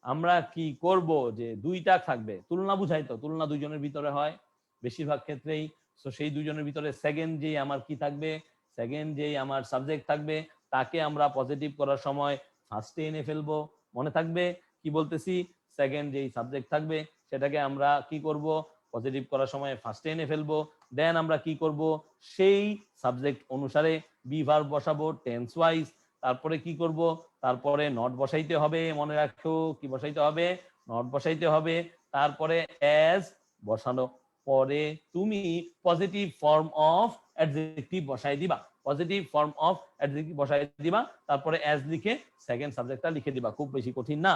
আমরা কি করব, যে দুইটা থাকবে, তুলনা বুঝাই তো, তুলনা দুইজনের ভিতরে হয় বেশিরভাগ ক্ষেত্রেই। তো সেই দুইজনের ভিতরে সেকেন্ড যে আমার কি থাকবে, সেকেন্ড যে আমার সাবজেক্ট থাকবে তাকে আমরা পজিটিভ করার সময় ফার্স্টে এনে ফেলবো। মনে থাকবে কি বলতেছি, সেকেন্ড যেই সাবজেক্ট থাকবে সেটাকে আমরা কি করব, পজিটিভ করার সময় ফার্স্টে এনে ফেলবো। দেন আমরা কি করব, সেই সাবজেক্ট অনুসারে বি ভার্ব বসাবো টেন্স ওয়াইজ। তারপরে কি করব, তারপরে নট বসাইতে হবে, মনে রাখো কি বসাইতে হবে, নট বসাইতে হবে। তারপরে অ্যাজ বসানো পরে তুমি পজিটিভ ফর্ম অফ অ্যাডজেক্টিভ বসাই দিবা, পজিটিভ ফর্ম অফ অ্যাডজেক্টিভ বসাই দিবা, তারপরে অ্যাজ লিখে সেকেন্ড সাবজেক্টটা লিখে দিবা। খুব বেশি কঠিন না।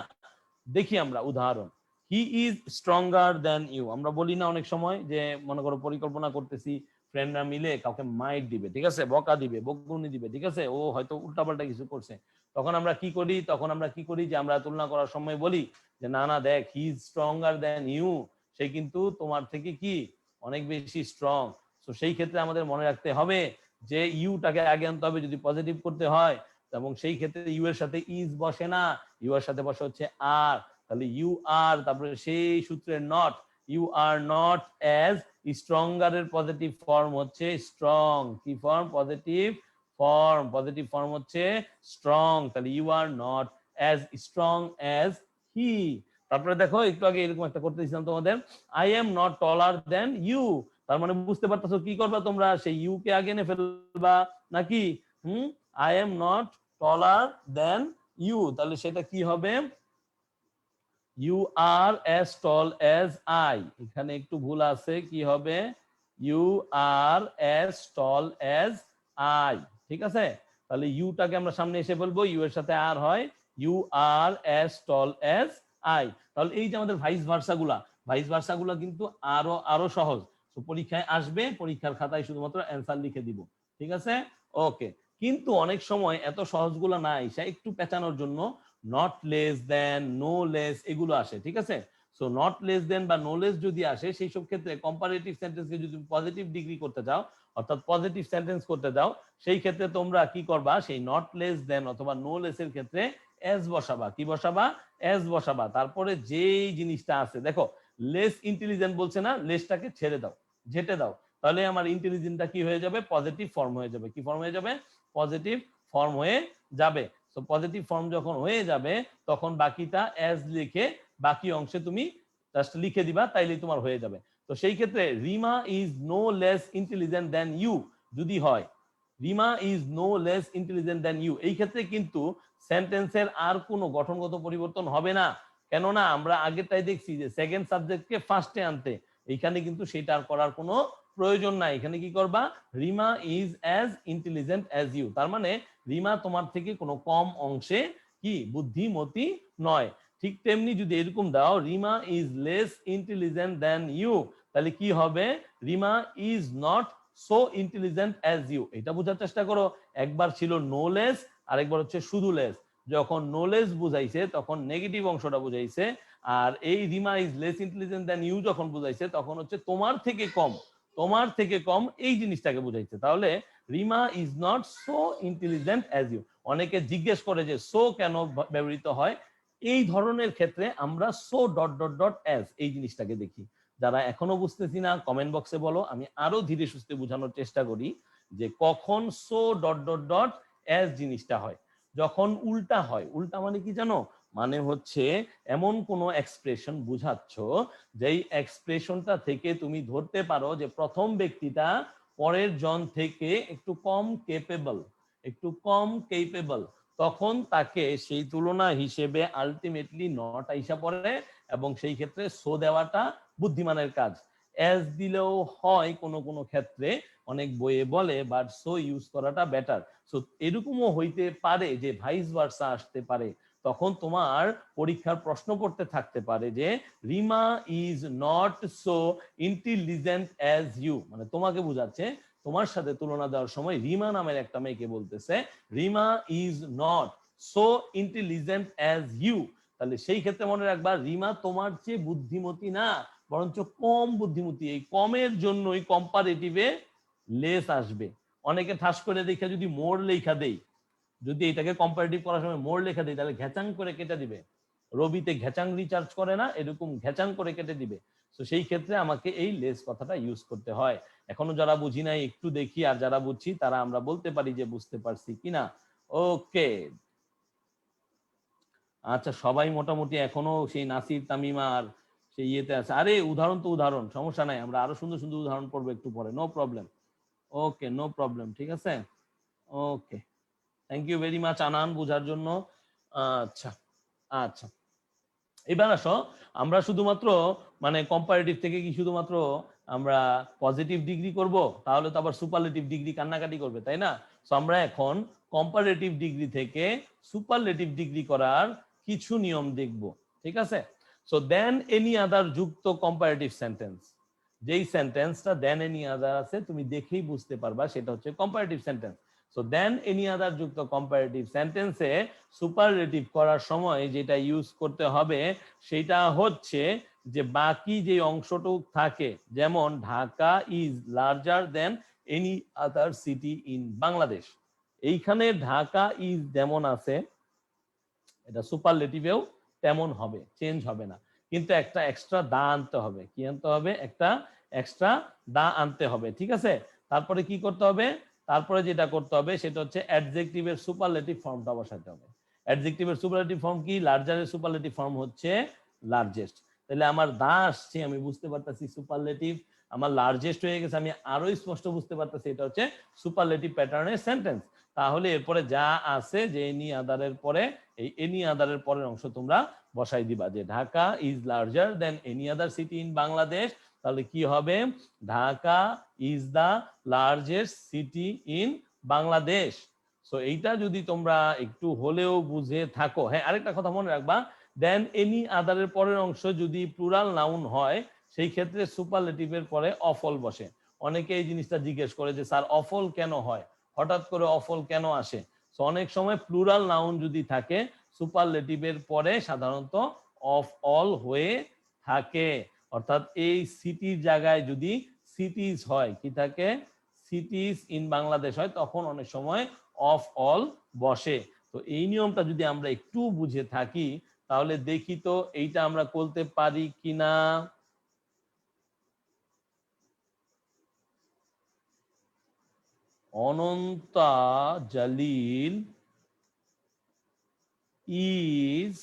দেখি আমরা উদাহরণ। He is stronger than you. আমরা বলি না অনেক সময় যে মনে করো পরিকল্পনা করতেছি, ফ্রেন্ডরা মিলে কাউকে মাইট দিবে, ঠিক আছে, বকা দিবে, বকুনি দিবে, ঠিক আছে, ও হয়তো উল্টাপাল্টা কিছু করছে, তখন আমরা কি করি, তখন আমরা কি করি যে আমরা তুলনা করার সময় বলি যে না না দেখ, he is stronger than you, সে কিন্তু তোমার থেকে কি অনেক বেশি স্ট্রং। তো সেই ক্ষেত্রে আমাদের মনে রাখতে হবে যে ইউটাকে আগে আনতে হবে যদি পজিটিভ করতে হয়, এবং সেই ক্ষেত্রে ইউ এর সাথে ইজ বসে না, ইউ এর সাথে বসে হচ্ছে আর। তাহলে ইউ আর, তারপরে সেই সূত্রের not, you are not as stronger এর পজিটিভ ফর্ম হচ্ছে স্ট্রং। কি form, positive form, positive form হচ্ছে স্ট্রং। তাহলে you are not as strong as he. তারপরে দেখো একটু আগে এরকম একটা করতে দিয়েছিলাম তোমাদের, I am not taller than you. তার মানে বুঝতে পারতেছো কি করবা তোমরা, সেই ইউ কে আগে এনে ফেলবা নাকি? I am not taller than you, তাহলে সেটা কি হবে, you are as tall as I. এখানে একটু ভুল আছে, কি হবে, you are as tall as I, ঠিক আছে? তাহলে ইউটাকে আমরা সামনে এসে বলবো, ইউ এর সাথে আর হয়, you are as tall as I. তাহলে এই যে আমাদের ভাইস ভার্সা গুলা কিন্তু আরো আরো সহজ। তো পরীক্ষায় আসবে, পরীক্ষার খাতায় শুধুমাত্র অ্যান্সার লিখে দিব, ঠিক আছে? ওকে, কিন্তু অনেক সময় এত সহজগুলো না এসে একটু পেঁচানোর জন্য not less than, no less এগুলো আসে, ঠিক আছে? সো নট লেস দেন বা নো লেস যদি আসে, সেই সব ক্ষেত্রে কম্পারেটিভ সেন্টেন্সকে যদি পজিটিভ ডিগ্রি করতে চাও, অর্থাৎ পজিটিভ সেন্টেন্স করতে যাও, সেই ক্ষেত্রে তোমরা কি করবা, সেই নট লেস দেন অথবা নো লেস এর ক্ষেত্রে এস বসাবা। কি বসাবা, এস বসাবা। তারপরে যেই জিনিসটা আছে, দেখো লেস ইন্টেলিজেন্ট বলছে না, লেসটাকে ছেড়ে দাও, ঝেটে দাও, তাহলে আমার ইন্টেলিজেন্টটা কি হয়ে যাবে, পজিটিভ ফর্ম হয়ে যাবে। কি ফর্ম হয়ে যাবে, পজিটিভ ফর্ম হয়ে যাবে। তো পজিটিভ ফর্ম যখন হয়ে যাবে তখন বাকিটা অ্যাজ লিখে বাকি অংশে তুমি জাস্ট লিখে দিবা, তাইলেই তোমার হয়ে যাবে। তো সেই ক্ষেত্রে Rima is no less intelligent than you যদি হয়, Rima is no less intelligent than you, এই ক্ষেত্রে কিন্তু সেন্টেন্সের আর কোনো গঠনগত পরিবর্তন হবে না। কেননা আমরা আগেরটাই দেখছি যে সেকেন্ড সাবজেক্টকে ফার্স্টে আনতে, এইখানে কিন্তু সেটা আর করার কোনো প্রয়োজন নাই। এখানে কি করবা, Rima is as intelligent as you, তার মানে রিমা তোমার থেকে কোনো কম অংশে কি বুদ্ধিমতী নয়। ঠিক তেমনি যদি এরকম দাও Rima is less intelligent than you, তাহলে কি হবে, Rima is not so intelligent as you. এটা বোঝার চেষ্টা করো, একবার ছিল নো লেস, আরেকবার হচ্ছে শুধু লেস। যখন নো লেস বুঝাইছে তখন নেগেটিভ অংশটা বুঝাইছে, আর এই Rima is less intelligent than you যখন বুঝাইছে তখন হচ্ছে তোমার থেকে কম, তোমার থেকে কম এই জিনিসটাকে বুঝাইছে। তাহলে Rima is not so intelligent as you. অনেকে জিজ্ঞেস করে যে সো কেন ব্যবহৃত হয়, এই ধরনের ক্ষেত্রে আমরা so dot dot dot as এই জিনিসটাকে দেখি। যারা এখনো বুঝতেছি না কমেন্ট বক্সে বলো, আমি আরো ধীরে সুস্থে বোঝানোর চেষ্টা করি যে কখন so dot dot dot as জিনিসটা হয়। যখন উল্টা হয়, উল্টা মানে কি জানো, মানে হচ্ছে এমন কোন এক্সপ্রেশন বুঝাচ্ছ যেই এক্সপ্রেশনটা থেকে তুমি ধরতে পারো যে প্রথম ব্যক্তিটা পরের জন থেকে একটু কম কেপেবল, একটু কম কেপেবল, তখন তাকে সেই তুলনা হিসেবে আলটিমেটলি নট আইসা পড়ে, এবং সেই ক্ষেত্রে সো দেওয়াটা বুদ্ধিমানের কাজ। অ্যাজ দিলেও হয় কোনো কোনো ক্ষেত্রে, অনেক বইয়ে বলে, বাট সো ইউজ করাটা বেটার। সো এরকমও হইতে পারে যে ভাইস ভার্সা আসতে পারে, তখন তোমার পরীক্ষার প্রশ্ন করতে থাকতে পারে যে Rima is not so intelligent as you, মানে তোমাকে বোঝাচ্ছে, তোমার সাথে তুলনা দেওয়ার সময় রিমা নামের একটা মেয়েকে বলতেছে Rima is not so intelligent as you. তাহলে সেই ক্ষেত্রে মনে রাখবা রিমা তোমার চেয়ে বুদ্ধিমতী না, বরঞ্চ কম বুদ্ধিমতী। এই কমের জন্যই কম্পারেটিভে লেস আসবে। অনেকে ঠাস করে দেখে যদি মোর লেখা দেই, যদি এটাকে কম্পারেটিভ করার সময় মোর লেখা দেই, তাহলে ঘেচাং করে কেটে দিবে। রবিতে ঘেচাং রিচার্জ করে না, এরকম ঘেচাং করে কেটে দিবে। তো সেই ক্ষেত্রে আমাকে এই লেস কথাটা ইউজ করতে হয়। এখনো যারা বুঝি নাই একটু দেখি, আর যারা বুঝছি তারা আমরা বলতে পারি যে বুঝতে পারছি কিনা। ওকে, আচ্ছা, সবাই মোটামুটি এখনো সেই নাসির তামিমা আর সেই ইয়েতে আছে। আরে উদাহরণ তো উদাহরণ, সমস্যা নাই, আমরা আরো সুন্দর সুন্দর উদাহরণ পড়বো একটু পরে, নো প্রবলেম। ওকে, নো প্রবলেম, ঠিক আছে। ওকে, থ্যাংক ইউ ভেরি মাচ আনান বোঝার জন্য। আচ্ছা আচ্ছা, এবার আসো, আমরা শুধুমাত্র মানে কম্পারেটিভ থেকে কি শুধুমাত্র আমরা পজিটিভ ডিগ্রি করব, তাহলে তো আবার সুপারলেটিভ ডিগ্রি কান্নাকাটি করবে, তাই না? সো আমরা এখন কম্পারেটিভ ডিগ্রি থেকে সুপারলেটিভ ডিগ্রি করার কিছু নিয়ম দেখব, ঠিক আছে? সো দেন এনি আদার যুক্ত কম্পারেটিভ সেন্টেন্স, যেই সেন্টেন্সটা দেন এনি আদার আছে তুমি দেখেই বুঝতে পারবা সেটা হচ্ছে comparative sentence. So then any আদার যুক্ত কম্পারেটিভ সেন্টেন্সে সুপারলেটিভ করার সময় যেটা ইউজ করতে হবে সেটা হচ্ছে যে বাকি যে অংশটুক থাকে, যেমন Dhaka is larger than any other city in Bangladesh, এইখানে ঢাকা ইজ যেমন আছে এটা সুপারলেটিভেও তেমন হবে, চেঞ্জ হবে না, কিন্তু একটা এক্সট্রা দা আনতে হবে। কি আনতে হবে? একটা এক্সট্রা দা আনতে হবে, ঠিক আছে? তারপরে কি করতে হবে? তারপরে যেটা করতে হবে সেটা হচ্ছে অ্যাডজেক্টিভের সুপারলেটিভ ফর্মটা বসাতে হবে। অ্যাডজেক্টিভের সুপারলেটিভ ফর্ম কি? লার্জারের সুপারলেটিভ ফর্ম হচ্ছে লার্জেস্ট। তাহলে আমার দা আসছে, আমি বুঝতে পারতেছি সুপারলেটিভ, আমার লার্জেস্ট হয়ে গেছে, আমি আরো স্পষ্ট বুঝতে পারতেছি এটা হচ্ছে সুপারলেটিভ প্যাটার্নের সেন্টেন্স। তাহলে এরপরে যা আছে যে এনি আদারের পরে, এই এনি আদারের পরের অংশ তোমরা বসাই দিবা যে Dhaka is larger than any other city in Bangladesh. তাহলে কি হবে? Dhaka is the largest city in Bangladesh. So এইটা যদি তোমরা একটু হলেও বুঝে থাকো, হ্যাঁ আরেকটা কথা মনে রাখবা, দেন এনি আদারের পরের অংশ যদি প্লুরাল নাউন হয় সেই ক্ষেত্রে সুপারলেটিভের পরে অফল বসে। অনেকে এই জিনিসটা জিজ্ঞেস করে যে স্যার অফল কেন হয়, হঠাৎ করে অফল কেন আসে? সো অনেক সময় প্লুরাল নাউন যদি থাকে সুপারলেটিভের পরে সাধারণত অফ অল হয়ে থাকে, অর্থাৎ এই সিটির জায়গায় যদি সিটিজ হয়, কি থাকে? সিটিজ ইন বাংলাদেশ হয়, তখন অনেক সময় অফ অল বসে। তো এই নিয়মটা যদি আমরা একটু বুঝে থাকি তাহলে দেখি তো এইটা আমরা করতে পারি কিনা। Ananta জালিল is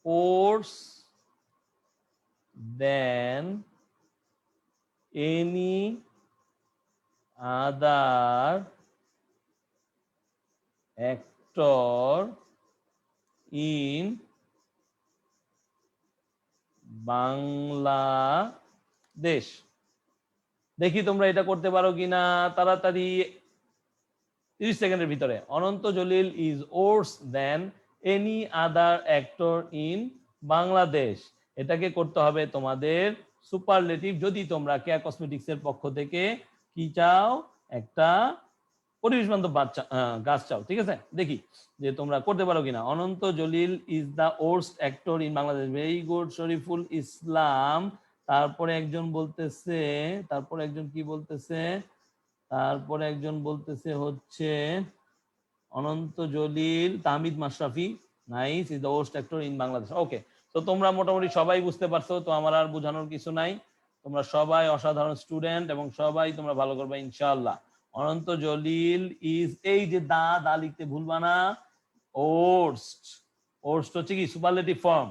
worse than any other actor in Bangladesh. দেখি তোমরা এটা করতে পারো কিনা তাড়াতাড়ি 30 সেকেন্ডের ভিতরে। Ananta Jalil is worse than any other actor in Bangladesh. এটাকে করতে হবে তোমাদের সুপারলেটিভ, যদি তোমরা কেয়া কসমেটিক্স এর পক্ষ থেকে কি চাও, একটা পরিবেশ বান্ধব গাছ চাও। ঠিক আছে, দেখি যে তোমরা করতে পারো কিনা। Ananta Jalil is the worst actor in Bangladesh. Very good Shariful Islam. তারপরে একজন বলতেছে, তারপরে একজন কি বলতেছে, তারপরে একজন বলতেছে হচ্ছে Ananta Jalil Tahmid Mashrafi, nice, is the worst actor in Bangladesh. Okay, তো তোমরা মোটামুটি সবাই বুঝতে পারছো, তো আমার আর বোঝানোর কিছু নাই। তোমরা সবাই অসাধারণ স্টুডেন্ট এবং সবাই তোমরা ভালো করবে ইনশাআল্লাহ। অনন্ত জলিল ইজ, এই যে দা দা লিখতে ভুলবা না, ওর্স্ট, ওর্স্ট হচ্ছে কি সুপারলেটিভ ফর্ম।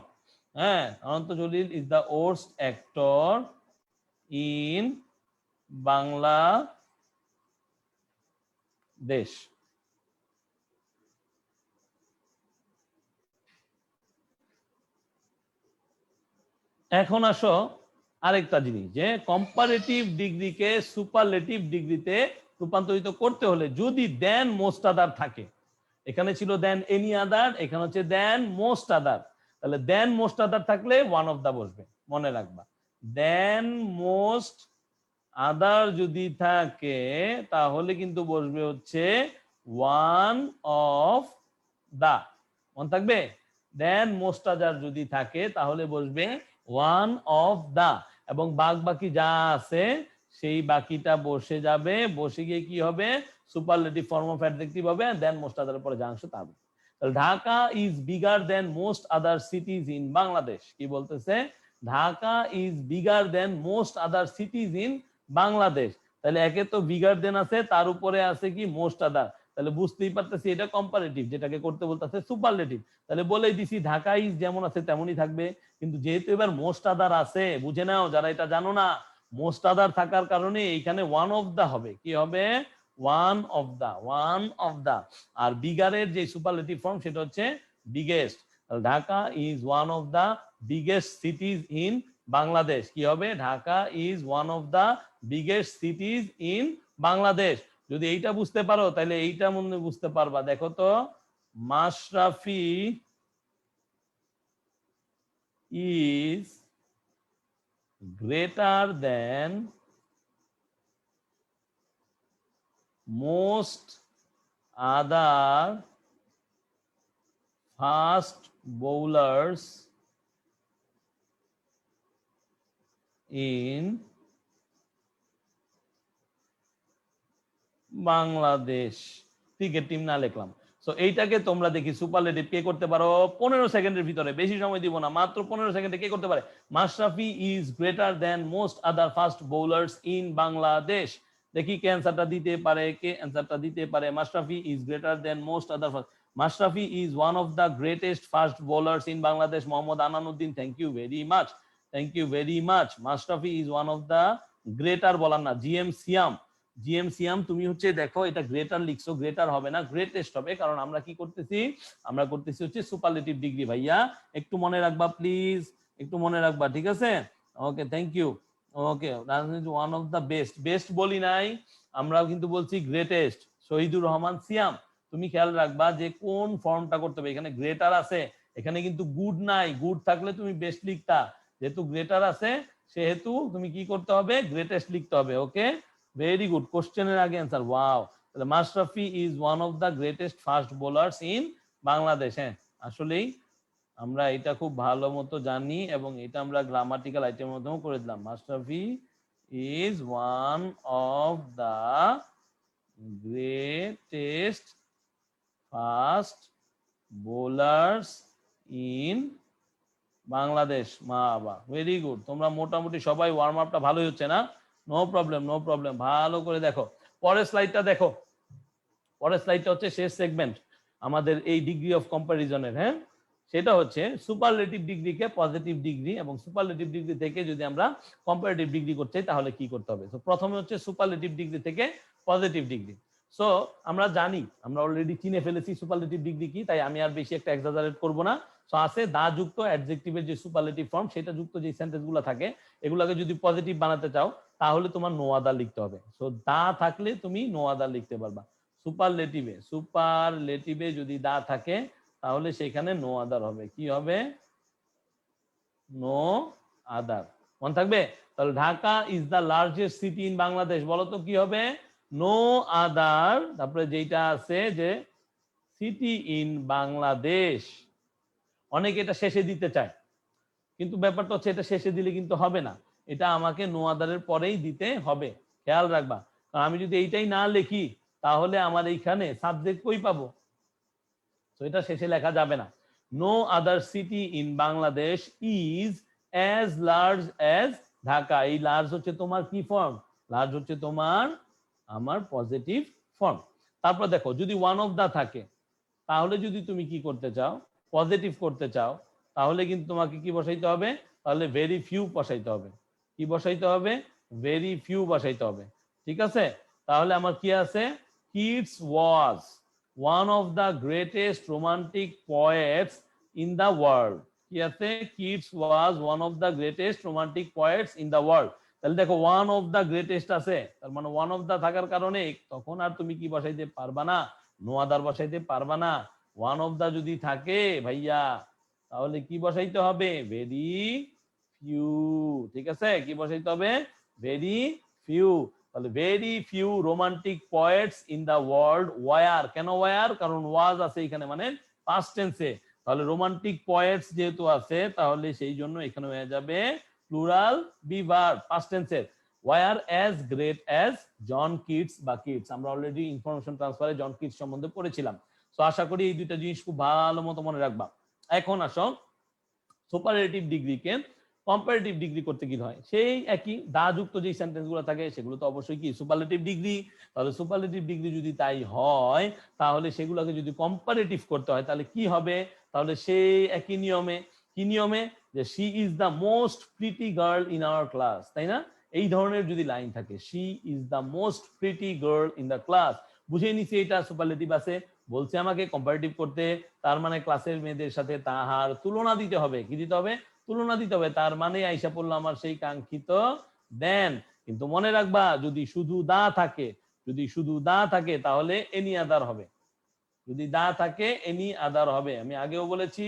হ্যাঁ, Ananta Jalil is the worst actor in Bangladesh. এখন আসো আরেকটা জিনিস, যে কম্পারেটিভ ডিগ্রিকে সুপারলেটিভ ডিগ্রিতে রূপান্তরিত করতে হলে যদি দেন মোস্ট আদার থাকে, এখানে ছিল দেন এনি আদার, এখানে হচ্ছে দেন মোস্ট আদার, তাহলে দেন মোস্ট আদার থাকলে ওয়ান অফ দা বসবে, মনে রাখবা। দেন মোস্ট আদার যদি থাকে তাহলে কিন্তু বসবে হচ্ছে ওয়ান অফ দা, মনে থাকবে। দেন মোস্ট আদার যদি থাকে তাহলে বসবে ওয়ান অফ দা, এবং বাকি যা আছে সেই বাকিটা বসে যাবে, বসে গিয়ে কি হবে, সুপারলেটিভ ফর্ম অফ অ্যাডজেক্টিভ হবে, দেন মোস্ট আদারের পরে যা অংশ তা হবে। তাহলে Dhaka is bigger then most other সিটিজ in Bangladesh. কি বলতেছে, Dhaka is bigger then most other সিটিজ in Bangladesh. তাহলে একে তো বিগার দেন আছে, তার উপরে আছে কি মোস্ট আদার, তাহলে বুঝতেই পারতেছি এটা কম্পারেটিভ, যেটাকে করতে বলতেছে সুপারলেটিভ। তাহলে বলেই দিছি ঢাকা ইজ যেমন আছে তেমনই থাকবে, কিন্তু যেহেতু এবার মোস্ট আদার আছে, বুঝে নাও যারা এটা জানো না, মোস্ট আদার থাকার কারণে এইখানে ওয়ান অফ দা হবে। কি হবে, one of the, one of the. আর বিগারের যে সুপারলেটিভ ফর্ম সেটা হচ্ছে biggest. Dhaka is one of the biggest cities in Bangladesh. কি হবে, Dhaka is one of the biggest cities in Bangladesh. যদি এইটা বুঝতে পারো তাহলে এইটা মনে বুঝতে পারবা। দেখো তো, Mashrafe is greater than most other fast bowlers in Bangladesh. Cricket team না লিখলাম। সো এইটাকে তোমরা দেখি সুপারলেটিভ কে করতে পারো 15 সেকেন্ডের ভিতরে, বেশি সময় দিব না, মাত্র 15 সেকেন্ডে কে করতে পারে। Mashrafi is greater than most other fast bowlers in Bangladesh. দেখি কে অ্যান্সারটা দিতে পারে, কে অ্যান্সারটা দিতে পারে। Mashrafi is greater than most other fast, Mashrafi is one of the greatest fast bowlers in Bangladesh. Mohammad Ananuddin, thank you very much, thank you very much. Mashrafi is one of the greater bowler না, জিএম সিয়াম, জিএম সিয়াম তুমি হচ্ছে দেখো এটা গ্রেটার লিখছো, greater হবে না, greatest হবে, কারণ আমরা কি করতেছি, আমরা করতেছি হচ্ছে সুপারলেটিভ ডিগ্রি। ভাইয়া একটু মনে রাখবা প্লিজ, একটু মনে রাখবা, ঠিক আছে। ওকে, থ্যাংক ইউ। ওকে, রাজনীতি one of the best, best বলি নাই, আমরাও কিন্তু বলছি গ্রেটেস্ট। শহীদুর রহমান সিয়াম, তুমি খেয়াল রাখবা যে কোন ফর্মটা করতে হবে। এখানে গ্রেটার আছে, এখানে কিন্তু গুড নাই, গুড থাকলে তুমি বেস্ট লিখতা, যেহেতু গ্রেটার আছে সেহেতু তুমি কি করতে হবে, গ্রেটেস্ট লিখতে হবে। ওকে, ভেরি গুড, কোশ্চেনের আগে অ্যান্সার, ওয়াও। তাহলে Mashrafi is one of the greatest fast bowlers in Bangladesh. হ্যাঁ, আসলেই আমরা এটা খুব ভালো মতো জানি এবং এটা আমরা গ্রামাটিক্যাল আইটেমের মধ্যেও করে দিলাম। Mashrafi is one of the greatest fast bowlers in Bangladesh. বাবা, ভেরি গুড, তোমরা মোটামুটি সবাই ওয়ার্ম আপটা ভালোই হচ্ছে না, নো প্রবলেম, নো প্রবলেম, ভালো করে দেখো। পরের স্লাইডটা দেখো, পরের স্লাইডটা হচ্ছে শেষ সেগমেন্ট আমাদের এই ডিগ্রি অফ কম্পারিজনের। হ্যাঁ, সেটা হচ্ছে সুপারলেটিভ ডিগ্রিকে পজিটিভ ডিগ্রি এবং সুপারলেটিভ ডিগ্রি থেকে যদি আমরা কম্পারেটিভ ডিগ্রি করতে চাই তাহলে কি করতে হবে। তো প্রথমে হচ্ছে সুপারলেটিভ ডিগ্রি থেকে পজিটিভ ডিগ্রি। সো আমরা জানি, আমরা অলরেডি চিনে ফেলেছি সুপারলেটিভ ডিগ্রি কি, তাই আমি আর বেশি একটা এক্সাজারেট করব না। সো আছে দা যুক্ত অ্যাডজেক্টিভের যে সুপারলেটিভ ফর্ম সেটা যুক্ত যে সেন্টেন্সগুলো থাকে এগুলোকে যদি পজিটিভ বানাতে চাও তাহলে তোমার নো আদার লিখতে হবে। সো দা থাকলে তুমি নো আদার লিখতে পারবা। সুপারলেটিভে যদি দা থাকে তাহলে সেখানে নো আদার হবে। কি হবে? No other. মনে থাকবে? তাহলে Dhaka is the largest city in Bangladesh, বলো তো কি হবে? নো আদার, তারপরে যেটা আছে যে সিটি ইন বাংলাদেশ। অনেকে এটা শেষে দিতে চায়, কিন্তু ব্যাপারটা হচ্ছে এটা শেষে দিলে কিন্তু হবে না, এটা আমাকে নো আদারের পরেই দিতে হবে। খেয়াল রাখবা, কারণ আমি যদি এইটাই না লিখি তাহলে আমার এইখানে সাবজেক্ট কই পাবো? তো এটা শেষে লেখা যাবে না। No other city in Bangladesh is as large as Dhaka. এই লার্জ হচ্ছে তোমার কি ফর্ম? লার্জ হচ্ছে তোমার আমার পজিটিভ ফর্ম। তারপর দেখো যদি ওয়ান অফ দা থাকে তাহলে যদি তুমি কি করতে চাও, পজিটিভ করতে চাও, তাহলে কিন্তু তোমাকে কি বসাইতে হবে? তাহলে ভেরি ফিউ বসাইতে হবে। কি বসাইতে হবে? ভেরি ফিউ বসাইতে হবে। ঠিক আছে? তাহলে আমার কি আছে? Keats was one of the greatest romantic poets in the world. কি আছে? Keats was one of the greatest romantic poets in the world. তাহলে দেখো ওয়ান অফ দ্য গ্রেটেস্ট আছে, তার মানে ওয়ান অফ দ্য থাকার কারণে তখন আর তুমি কি বসাইতে পারবা না? নো আদার বসাইতে পারবা না। ওয়ান অফ দা যদি থাকে ভাইয়া তাহলে কি বসাইতে হবে? Very few. ঠিক আছে? কি বসাইতে হবে? Very few. তাহলে very few romantic poets in the world war. কেন ওয়ার? কারণ ওয়াজ আছে এখানে, মানে পাস্ট টেন্সে। তাহলে রোমান্টিক পোয়েটস যেহেতু আছে তাহলে সেই জন্য এখানে হয়ে যাবে প্লুরাল বি ভার্ব পাস্ট টেন্সের। Were as great as John Keats বা কিটস। আমরা অলরেডি ইনফরমেশন ট্রান্সফারে জন কিটস সম্বন্ধে পড়েছিলাম। তো আশা করি এই দুইটা জিনিস খুব ভালো মতো মনে রাখবা। এখন আসো সুপারলেটিভ ডিগ্রিকে কম্পারেটিভ ডিগ্রি করতে কি হয়? সেই একই দা যুক্ত যে সেন্টেন্সগুলো থাকে সেগুলো তো অবশ্যই কি সুপারলেটিভ ডিগ্রি। তাহলে সুপারলেটিভ ডিগ্রি যদি তাই হয় তাহলে সেগুলোকে যদি কম্পারেটিভ করতে হয় তাহলে কি হবে? তাহলে সেই একই নিয়মে, কি নিয়মে? যে she is the most pretty girl in our class, তাই না? এই ধরনের যদি লাইন থাকে, she is the most pretty girl in the class, বুঝে নিছি এটা সুপারলেটিভ আছে। বলছে আমাকে কম্পারেটিভ করতে, তার মানে ক্লাসের মেয়েদের সাথে তাহার তুলনা দিতে হবে। কি দিতে হবে? তুলনা দিতে হবে। তার মানে আইসা পড়লো আমার সেই কাঙ্ক্ষিত দেন। কিন্তু মনে রাখবা যদি শুধু দা থাকে, যদি শুধু দা থাকে তাহলে এনি আদার হবে। যদি দা থাকে এনি আদার হবে। আমি আগেও বলেছি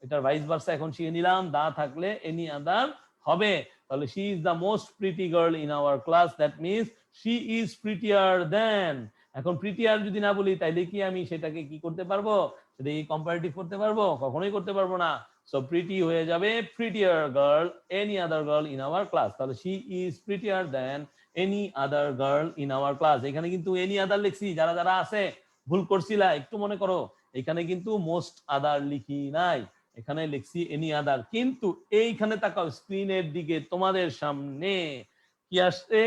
এটার ভাইস ভার্সা এখন শিখে নিলাম, দা থাকলে এনি আদার হবে। তাহলে she is the most pretty girl in our class, that means she is prettier than. এখন প্রিটিয়ার যদি না বলি তাইলে কি আমি সেটাকে কি করতে পারবো? সেটা কি কম্পারেটিভ করতে পারবো? কখনোই করতে পারবো না। সো প্রিটি হয়ে যাবে prettier girl any other girl in our class. তাহলে she is prettier than any other girl in our class. এখানে কিন্তু এনি আদার লিখছি, যারা যারা আছে ভুল করছিলা একটু মনে করো, এখানে কিন্তু মোস্ট আদার লিখি নাই, এখানে লিখছি এনি আদার। কিন্তু এইখানে তাকাও স্ক্রিনের দিকে, তোমাদের সামনে কি আসছে?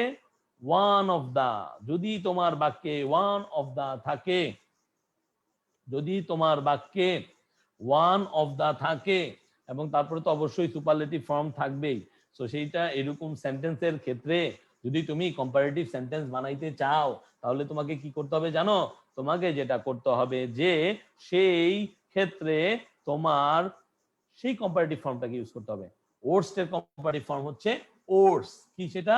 One of the. যদি তোমার বাক্যে ওয়ান অফ দা থাকে, যদি তোমার বাক্যে ওয়ান অফ দা থাকে এবং তারপরে তো অবশ্যই সুপারলেটিভ ফর্ম থাকবেই। সো সেইটা এরকম সেন্টেন্সের ক্ষেত্রে যদি তুমি কম্পারেটিভ সেন্টেন্স বানাইতে চাও তাহলে তোমাকে কি করতে হবে জানো? তোমাকে যেটা করতে হবে যে সেই ক্ষেত্রে তোমার সেই কম্পারেটিভ ফর্মটাকে ইউজ করতে হবে। ওটস এর কম্পারেটিভ ফর্ম হচ্ছে ওটস। কি সেটা?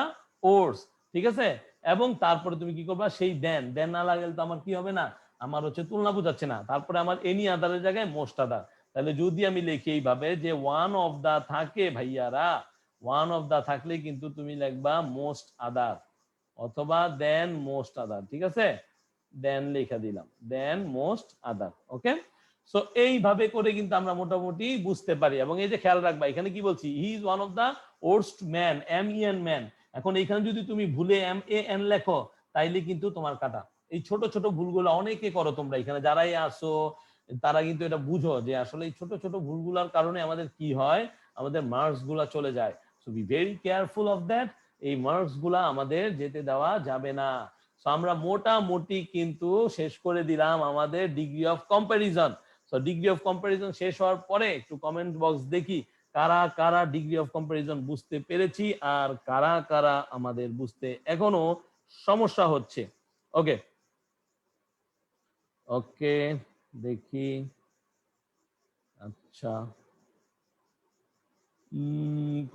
ওটস। ঠিক আছে? এবং তারপরে তুমি কি করবা? সেই দেন, দেন না লাগলে তো আমার কি হবে না, আমার হচ্ছে তুলনা বোঝাচ্ছে না। তারপরে আমার এনি আদারের জায়গায় মোস্ট আদার। তাহলে যদি আমি লিখি এইভাবে যে ওয়ান অফ দা থাকে ভাইয়ারা, ওয়ান অফ দা থাকলে কিন্তু তুমি লিখবা মোস্ট আদার অথবা দেন মোস্ট আদার। ঠিক আছে? দেন লেখা দিলাম, দেন মোস্ট আদার। ওকে? সো এইভাবে করে কিন্তু আমরা মোটামুটি বুঝতে পারি। এবং এই যে খেয়াল রাখবা এখানে কি বলছি, he is one of the worst man, M E N man. এখন এইখানে যদি তুমি ভুলে এম এ এন লেখো তাইলে কিন্তু তোমার কাটা। এই ছোট ছোট ভুলগুলো অনেকে করো তোমরা, এখানে যারাই আসো তারা কিন্তু এটা বুঝো যে আসলে এই ছোট ছোট ভুলগুলোর কারণে আমাদের কি হয়, আমাদের মার্কস গুলা চলে যায়। So be very careful of that. এই মার্কস গুলা আমাদের যেতে দেওয়া যাবে না। সো আমরা মোটামুটি কিন্তু শেষ করে দিলাম আমাদের degree of comparison. So degree of comparison শেষ হওয়ার পরে একটু কমেন্ট বক্স দেখি কারা কারা ডিগ্রি অফ কম্পারিজন বুঝতে পেরেছি আর কারা কারা আমাদের বুঝতে এখনো সমস্যা হচ্ছে। ওকে ওকে দেখি। আচ্ছা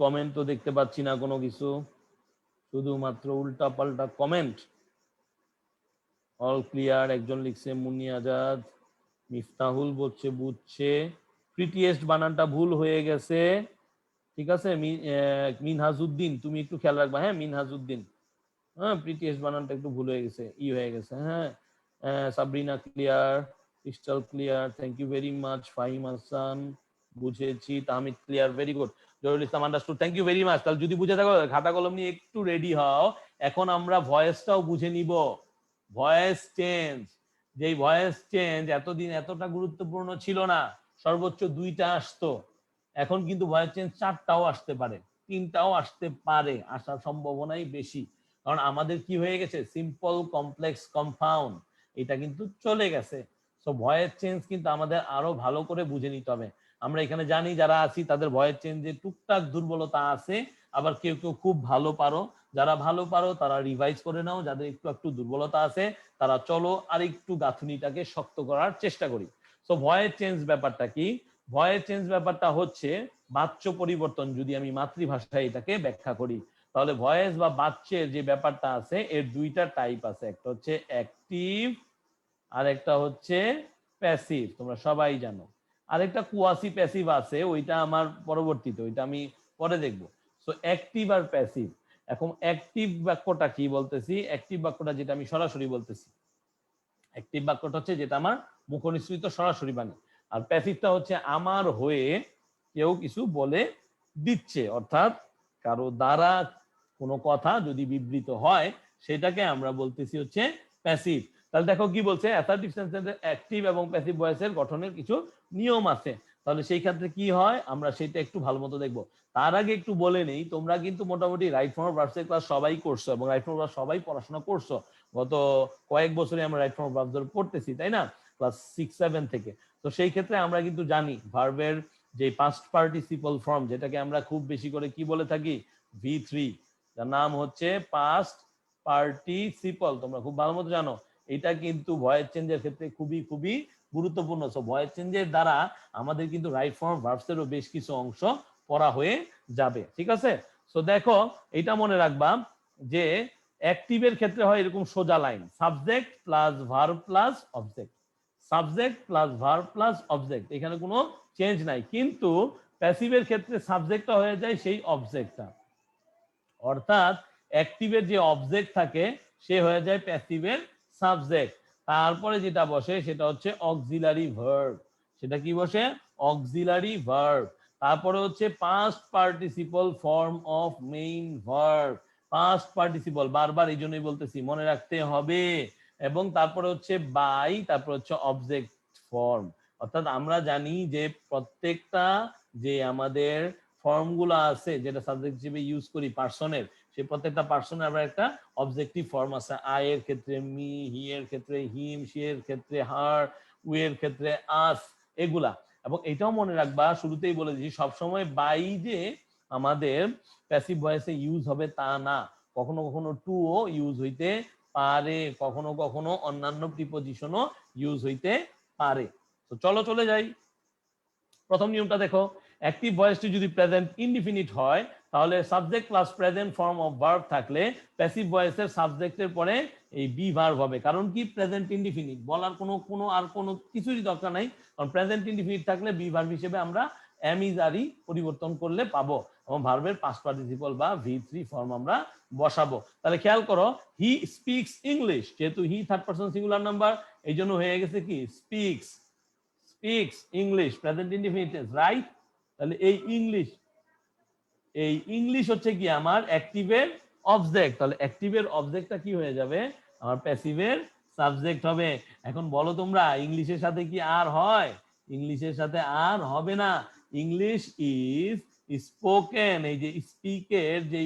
কমেন্ট তো দেখতে পাচ্ছি না কোনো কিছু, শুধুমাত্র উল্টা পাল্টা কমেন্ট। অল ক্লিয়ার একজন লিখছে, মুন্নি আজাদ। মিফতাহুল বলছে বুঝছে। প্রিটিয়েস্ট বানানটা ভুল হয়ে গেছে, ঠিক আছে। মিনহাজউদ্দিন তুমি একটু খেয়াল রাখবা, হ্যাঁ মিনহাজউদ্দিন, হ্যাঁ প্রিটিয়েস্ট বানানটা একটু ভুল হয়ে গেছে, হয়ে গেছে, হ্যাঁ। Sabrina clear, crystal clear, thank you very much. Fahim Hasan বুঝেছি। Tahmid clear, very good. Zahurul Islam understood, thank you very much. তাহলে যদি বুঝে থাকো খাতা কলম নিয়ে একটু রেডি হও, এখন আমরা ভয়েসটাও বুঝে নিব। ভয়েস চেঞ্জ, যেই ভয়েস চেঞ্জ এতদিন এতটা গুরুত্বপূর্ণ ছিল না, সর্বোচ্চ 2টা আসতো, এখন কিন্তু ভয়েস চেঞ্জ 4টাও আসতে পারে, 3টাও আসতে পারে, আসার সম্ভাবনাই বেশি। কারণ আমাদের কি হয়ে গেছে, সিম্পল কমপ্লেক্স কম্পাউন্ড এটা কিন্তু চলে গেছে। সো ভয়েস চেঞ্জ কিন্তু আমাদের আরো ভালো করে বুঝে নিতে হবে। আমরা এখানে জানি যারা আছি তাদের ভয়েস চেঞ্জে টুকটাক দুর্বলতা আছে, আবার কেউ কেউ খুব ভালো পারো। যারা ভালো পারো তারা রিভাইজ করে নাও, যাদের একটু একটু দুর্বলতা আছে তারা চলো আর একটু গাঁথুনিটাকে শক্ত করার চেষ্টা করি। সো ভয়েস চেঞ্জ ব্যাপারটা কি? ভয়েস চেঞ্জ ব্যাপারটা হচ্ছে বাচ্য পরিবর্তন। যদি আমি মাতৃভাষায় এটাকে ব্যাখ্যা করি, তাহলে ভয়েস বা বাচ্চের যে ব্যাপারটা আছে এর 2টা টাইপ আছে, একটা হচ্ছে অ্যাক্টিভ আর একটা হচ্ছে প্যাসিভ, তোমরা সবাই জানো। আরেকটা কুয়াসি প্যাসিভ আছে, ওইটা আমার পরবর্তীতে, ওইটা আমি পরে দেখবো। সো অ্যাক্টিভ আর প্যাসিভ। এখন অ্যাক্টিভ বাক্যটা কি বলতেছি, অ্যাক্টিভ বাক্যটা যেটা আমি সরাসরি বলতেছি, অ্যাক্টিভ বাক্যটা হচ্ছে যেটা আমার মুখনিসৃত সরাসরি বাণী। আর প্যাসিভটা হচ্ছে আমার হয়ে কেউ কিছু বলে দিচ্ছে, অর্থাৎ কারো দ্বারা কোনো কথা যদি বিবৃত হয় সেটাকে আমরা বলতেছি হচ্ছে প্যাসিভ। তাহলে দেখো কি বলছে, অ্যাসার্টিভ সেন্টেন্সের অ্যাক্টিভ এবং প্যাসিভ ভয়েসের গঠনের কিছু নিয়ম আছে। তাহলে সেই ক্ষেত্রে কি হয় আমরা সেটা একটু ভালো মতো দেখবো। তার আগে একটু বলে নেই, তোমরা কিন্তু মোটামুটি রাইট ফর্ম অফ ভার্বস এর ক্লাস সবাই করছো এবং রাইট ফর্ম অফ ভার্বস সবাই পড়াশোনা করছো। গত কয়েক বছরে আমরা রাইট ফর্ম অফ ভার্বস পড়তেছি, তাই না, ক্লাস 6-7 থেকে। তো সেই ক্ষেত্রে আমরা কিন্তু জানি ভার্বের যে পাস্ট পার্টিসিপল ফর্ম, যেটাকে আমরা খুব বেশি করে কি বলে থাকি, V3, যার নাম হচ্ছে পাস্ট পার্টিসিপল, তোমরা খুব ভালো মতো জানো। এটা কিন্তু ভয়েস চেঞ্জের ক্ষেত্রে খুবই খুবই গুরুত্বপূর্ণ। সো ভয়েস চেঞ্জের দ্বারা আমাদের কিন্তু রাইট ফর্ম ভার্বসেরও বেশ কিছু অংশ পড়া হয়ে যাবে, ঠিক আছে। সো দেখো এটা মনে রাখবা যে অ্যাক্টিভের ক্ষেত্রে হয় এরকম সোজা line, subject plus verb plus object, subject plus verb plus object, এখানে কোনো চেঞ্জ নাই। কিন্তু প্যাসিভের ক্ষেত্রে সাবজেক্টটা হয়ে যায় সেই অবজেক্টটা, অর্থাৎ অ্যাক্টিভের যে অবজেক্ট থাকে সে হয়ে যায় প্যাসিভের সাবজেক্ট। তারপরে যেটা বসে সেটা হচ্ছে অক্সিলারি ভার্ব। সেটা কি বসে, অক্সিলারি ভার্ব। তারপরে হচ্ছে past participle form of main verb, past participle বারবার এই জন্যই বলতেছি মনে রাখতে হবে। এবং তারপরে হচ্ছে বাই, তারপর হচ্ছে অবজেক্ট ফর্ম। অর্থাৎ আমরা জানি যে প্রত্যেকটা যে আমাদের ফর্মগুলো আছে যেটা সাবজেক্ট হিসেবে ইউজ করি পার্সনের, সেই প্রত্যেকটা পার্সনের আবার একটা অবজেক্টিভ ফর্ম আছে। আই এর ক্ষেত্রে মি, হি এর ক্ষেত্রে হিম, শি এর ক্ষেত্রে হার, উই এর ক্ষেত্রে আস, এগুলা। এবং এটাও মনে রাখবা, শুরুতেই বলে দিচ্ছি, সবসময় বাই যে আমাদের প্যাসিভ ভয়েসে ইউজ হবে তা না, কখনো কখনো টু ও ইউজ হইতে পারে, কখনো কখনো অন্যান্য প্রিপজিশনও ইউজ হইতে পারে। তো চলো চলে যাই। প্রথম নিয়মটা দেখো, অ্যাক্টিভ ভয়েসটি যদি প্রেজেন্ট ইনডিফিনিট হয় তাহলে subject plus present form of verb থাকলে প্যাসিভ ভয়েসের সাবজেক্টের পরে এই বি ভার্ব হবে। কারণ কি, প্রেজেন্ট ইনডিফিনিট, বলার কোনো কিছুরই দরকার নাই, কারণ প্রেজেন্ট ইনডিফিনিট থাকলে বি ভার্ব হিসেবে আমরা এম ইজ আর ই পরিবর্তন করলে পাবো এবং ভার্বের পাস্ট পার্টিসিপল বা V3 ফর্ম আমরা বসাবো। তাহলে খেয়াল করো, হি স্পিক্স ইংলিশ, যেহেতু he third person singular number এই জন্য হয়ে গেছে কি speaks, speaks English present indefinite, right. তাহলে এই ইংলিশ হচ্ছে কি আমার অ্যাক্টিভের অবজেক্ট, তাহলে অ্যাক্টিভের অবজেক্টটা কি হয়ে যাবে, আমার প্যাসিভের সাবজেক্ট হবে। এখন বলো তোমরা ইংলিশের সাথে কি আর হয়, ইংলিশের সাথে আর হবে না। ইংলিশ ইজ স্পোকেন, এই যে স্পিকের যে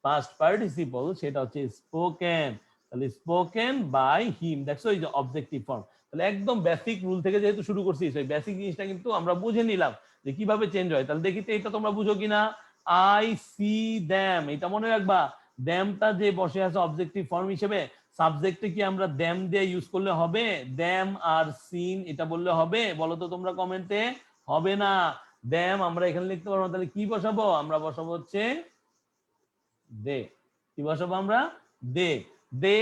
পাস্ট পার্টিসিপল সেটা হচ্ছে স্পোকেন, তাহলে স্পোকেন বাই হিম, দেখছো এই যে অবজেক্টিভ ফর্ম। তাহলে একদম বেসিক রুল থেকে যেহেতু শুরু করছি, সেই বেসিক জিনিসটা কিন্তু আমরা বুঝে নিলাম যে কিভাবে চেঞ্জ হয়। তাহলে দেখি তো এটা তোমরা বুঝো কিনা। আই সি দ্যাম, এটা মনে রাখবা, দ্যামটা যে বসে আছে অবজেক্টিভ ফর্ম হিসেবে, সাবজেক্টে কি আমরা দ্যাম দিয়ে ইউজ করলে হবে? দ্যাম আর সিন এটা বললে হবে? বলো তো তোমরা কমেন্টে। হবে না। দ্যাম আমরা এখানে লিখতে পারবো, তাহলে কি বসাবো? আমরা বসাবো হচ্ছে দে। কি বসাবো আমরা? দে। দে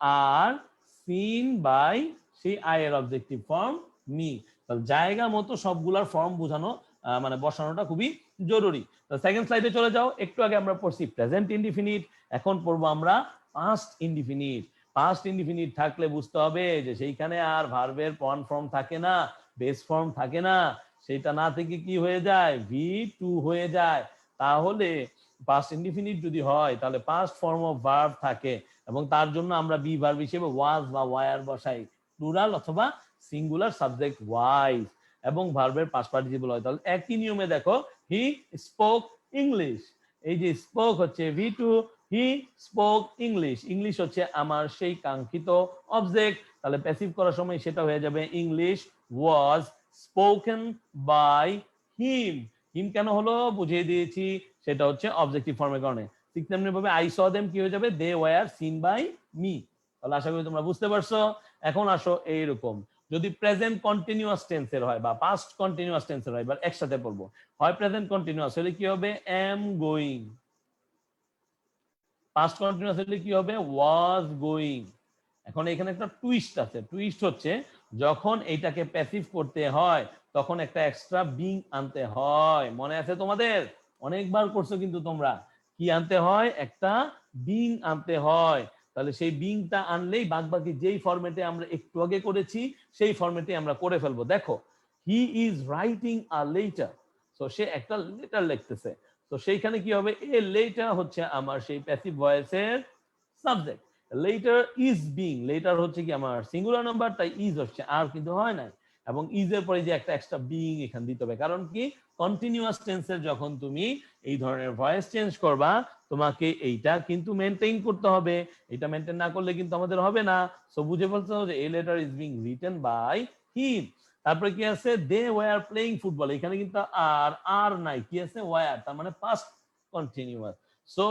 আর সিন বাই সেই আই এর অবজেক্টিভ ফর্ম মি। তাহলে জায়গা মতো সবগুলার ফর্ম বোঝানো মানে বসানোটা খুবই জরুরি। সেকেন্ড স্লাইডে চলে যাও। একটু আগে আমরা পড়ছি প্রেজেন্ট ইনডিফিনিট, এখন পড়বো আমরা পাস্ট ইনডিফিনিট। পাস্ট ইনডিফিনিট থাকলে বুঝতে হবে যে সেইখানে আর ভার্বের প্রন ফর্ম থাকে না, বেস ফর্ম থাকে না, সেটা না থেকে কি হয়ে যায়? V2 হয়ে যায়। তাহলে পাস্ট ইনডিফিনিট যদি হয় তাহলে পাস্ট ফর্ম অফ ভার্ব থাকে, এবং তার জন্য আমরা বি ভার্ব হিসেবে ওয়াজ বা ওয়ার বসাই, প্লুরাল অথবা সিঙ্গুলার সাবজেক্ট ওয়াইজ, এবং ভার্বের পাস্ট পার্টিসিপল হয়। তাহলে একই নিয়মে দেখো, হি স্পোক ইংলিশ, এই যে স্পোক হচ্ছে V2, he spoke English, English হচ্ছে আমার সেই কাঙ্ক্ষিত অবজেক্ট, তাহলে প্যাসিভ করার সময় সেটা হয়ে যাবে English was spoken by him. Him কেন হলো বুঝিয়ে দিয়েছি, সেটা হচ্ছে অবজেক্টিভ ফর্মের কারণে। ঠিক তেমনি ভাবে আই স দেম কি হয়ে যাবে? They were seen by me. তাহলে আশা করি তোমরা বুঝতে পারছো। এখন আসো এইরকম, যদি প্রেজেন্ট কন্টিনিউয়াস টেন্সের হয় বা পাস্ট কন্টিনিউয়াস টেন্সের হয়, এবার একসাথে পড়বো। হয় প্রেজেন্ট কন্টিনিউয়াস হলে কি হবে? Am going. পাস্ট কন্টিনিউয়াস হলে কি হবে? Was going. এখন এখানে একটা টুইস্ট আছে। টুইস্ট হচ্ছে যখন এইটাকে প্যাসিভ করতে হয় তখন একটা এক্সট্রা বিং আনতে হয়। মনে আছে তোমাদের? অনেকবার করছো কিন্তু তোমরা। কি আনতে হয়? একটা বিং আনতে হয়। তাহলে সেই বিংটা আনলেই বাদবাকি যেই ফরম্যাটে আমরা একটু আগে করেছি সেই ফরম্যাটে আমরা করে ফেলবো। দেখো, he is writing a letter, so সে একটা লেটার লিখতেছে। তো সেইখানে কি হবে? এ লেটার হচ্ছে আমার সেই প্যাসিভ ভয়েসের subject. Letter is being, letter হচ্ছে কি আমার সিঙ্গুলার নাম্বার, তাই ইজ হচ্ছে, আর কিন্তু হয় নাই। এবং ইজ এর পরে যে একটা এক্সট্রা বিং এখানে দিতে হবে, কারণ কি কন্টিনিউয়াস টেন্সের যখন তুমি এই ধরনের ভয়েস চেঞ্জ করবা তোমাকে এইটা কিন্তু মেনটেন করতে হবে। এটা মেনটেন না করলে কিন্তু আমাদের হবে না। সো বুঝে বলতে হবে যে a letter is being written by him. তারপরে কি আছে? দে ওয়্যার প্লেইং ফুটবল, এখানে কিন্তু আর নাই, কি আছে? ওয়্যার, তার মানে past continuous. So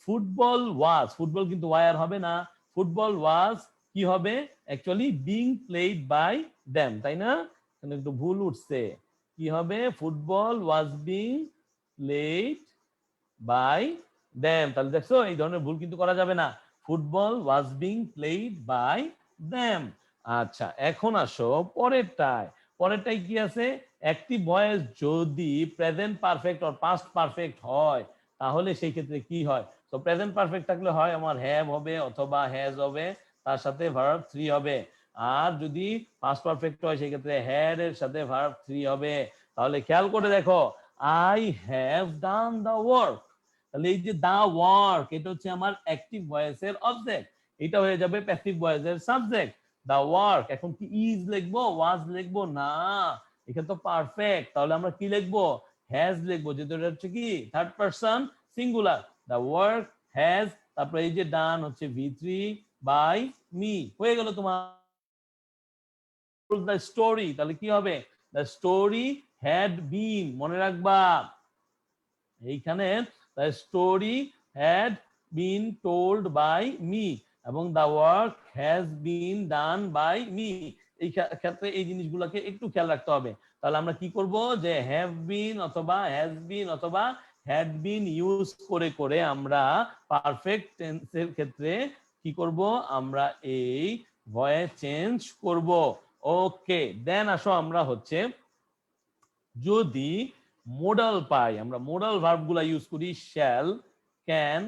football was, football কিন্তু ওয়্যার হবে না, ফুটবল ওয়াজ কি হবে? Actually being played by them, তাই না? এখানে একটু ভুল উঠছে। কি হবে? Football was being played by them. তাহলে দেখছো এই ধরনের ভুল কিন্তু করা যাবে না। Football was being played by them. আচ্ছা, এখন আসো পরেরটায়। পরেরটায় কি আছে? অ্যাক্টিভ ভয়েস যদি present perfect or past perfect হয় তাহলে সেই ক্ষেত্রে কি হয়? তো প্রেজেন্ট পারফেক্ট থাকলে হয় আমার হ্যাভ হবে অথবা হ্যাজ হবে, তার সাথে ভার্ব 3 হবে। আর যদি পাস্ট পারফেক্ট হয় সেই ক্ষেত্রে হ্যাড এর সাথে ভার্ব 3 হবে। তাহলে খেয়াল করে দেখো, I have done the work, তাহলে এই যে দা ওয়ার্ক এটা হচ্ছে আমার অ্যাক্টিভ ভয়েসের অবজেক্ট, এটা হয়ে যাবে প্যাসিভ ভয়েসের সাবজেক্ট। দা ওয়ার্ক, এখন কি ইজ লিখবো ওয়াজ লিখবো? না, এখানে তো পারফেক্ট, তাহলে আমরা কি লিখবো? হ্যাজ লিখবো, যেহেতু এটা হচ্ছে কি third person singular. The work has, তারপরে এই যে ডান হচ্ছে V3 বাই মি, হয়ে গেল তোমার। দ্য স্টোরি, তাহলে কি হবে? দ্য স্টোরি হ্যাড বিন, মনে রাখবা এইখানে the story had been told by me এবং the work has been done by me. এই ক্ষেত্রে এই জিনিসগুলোকে একটু খেয়াল রাখতে হবে। তাহলে আমরা কি করব? যে হ্যাভ বিন অথবা হ্যাজ বিন অথবা হ্যাড বিন ইউজ করে করে আমরা পারফেক্ট টেন্সের ক্ষেত্রে কি করব? আমরা এই ভয়েস চেঞ্জ করব। ওকে, দেন আসো আমরা হচ্ছে যদি মোডাল পাই, আমরা মোডাল ভার্বগুলা ইউজ করি shall, can,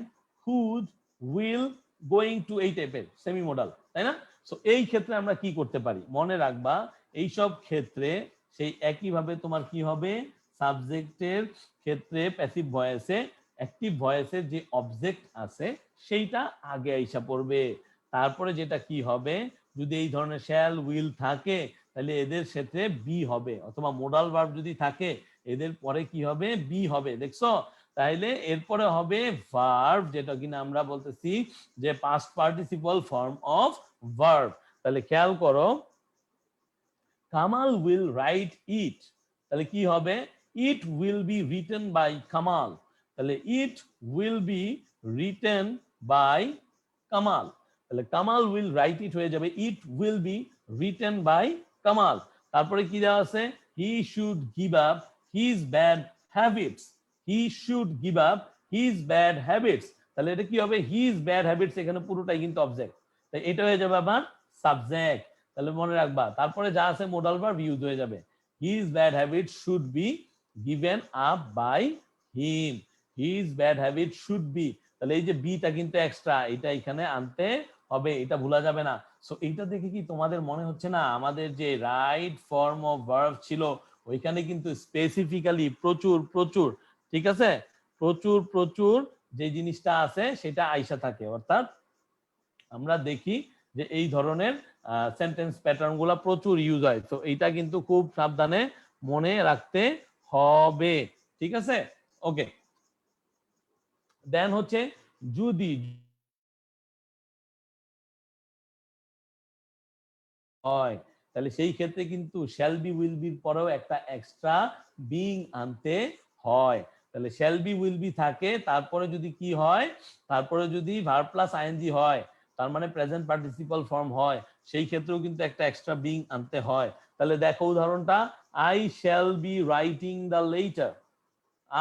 hood, will, going to, এই টাইপের সেমি মোডাল, তাই না? সো এই ক্ষেত্রে আমরা কি করতে পারি? মনে রাখবা এই সব ক্ষেত্রে সেই একই ভাবে তোমার কি হবে? সাবজেক্টের ক্ষেত্রে প্যাসিভ ভয়েসে অ্যাক্টিভ ভয়েসের যে অবজেক্ট আছে সেইটা আগে আইসা পড়বে। তারপরে যেটা কি হবে? যদি এই ধরনের শ্যাল উইল থাকে তাহলে এদের ক্ষেত্রে বি হবে, অথবা মোডাল ভার্ব যদি থাকে এদের পরে কি হবে? বি হবে। দেখছো? তাইলে এরপরে হবে ভার্ব, যেটা কিনা আমরা বলতেছি যে past participle form of verb. তাহলে খেয়াল করো, কামাল উইল রাইট ইট, তাহলে কি হবে? It will be written by Kamal, তাহলে it will be written by Kamal, তাহলে কামাল উইল রাইট ইট হয়ে যাবে it will be written by Kamal. তারপরে কি দেওয়া আছে? He should give up his bad habits, he should give up his bad habits, তাহলে এটা কি হবে? হিজ ব্যাড হ্যাবিটস, এখানে পুরোটাই কিন্তু অবজেক্ট, তাই এটা হয়ে যাবে আবার সাবজেক্ট, তাহলে মনে রাখবা। তারপরে যা আছে মোডাল ভার্ব ইউজ হয়ে যাবে। His bad habit should be given up by him, his bad habit should be, তাহলে এই যে বিটা কিন্তু এক্সট্রা, এটা এখানে আনতে হবে, এটা ভুলা যাবে না। সো এইটা দেখে কি তোমাদের মনে হচ্ছে না আমাদের যে রাইট ফর্ম অফ ভার্ব ছিল ওইখানে কিন্তু স্পেসিফিক্যালি প্রচুর প্রচুর, ঠিক আছে, প্রচুর প্রচুর যে জিনিসটা আছে সেটা আইসা থাকে, অর্থাৎ আমরা দেখি যে এই ধরনের সেন্টেন্স প্যাটার্ন গুলা প্রচুর ইউজ হয়। তো এইটা কিন্তু খুব সাবধানে মনে রাখতে হবে, ঠিক আছে? ওকে, দেন হচ্ছে যদি হয় তাহলে সেই ক্ষেত্রে কিন্তু শ্যাল বি উইল বির পরেও একটা এক্সট্রা বিং আনতে হয়, তাহলে শ্যাল বি উইল বি থাকে, তারপরে যদি কি হয়, তারপরে যদি ভার্ব প্লাস আইএনজি হয়, তার মানে প্রেজেন্ট পার্টিসিপাল ফর্ম হয়, সেই ক্ষেত্রেও কিন্তু একটা এক্সট্রা বিং আনতে হয়। তাহলে দেখো উদাহরণটা, I shall be writing the letter,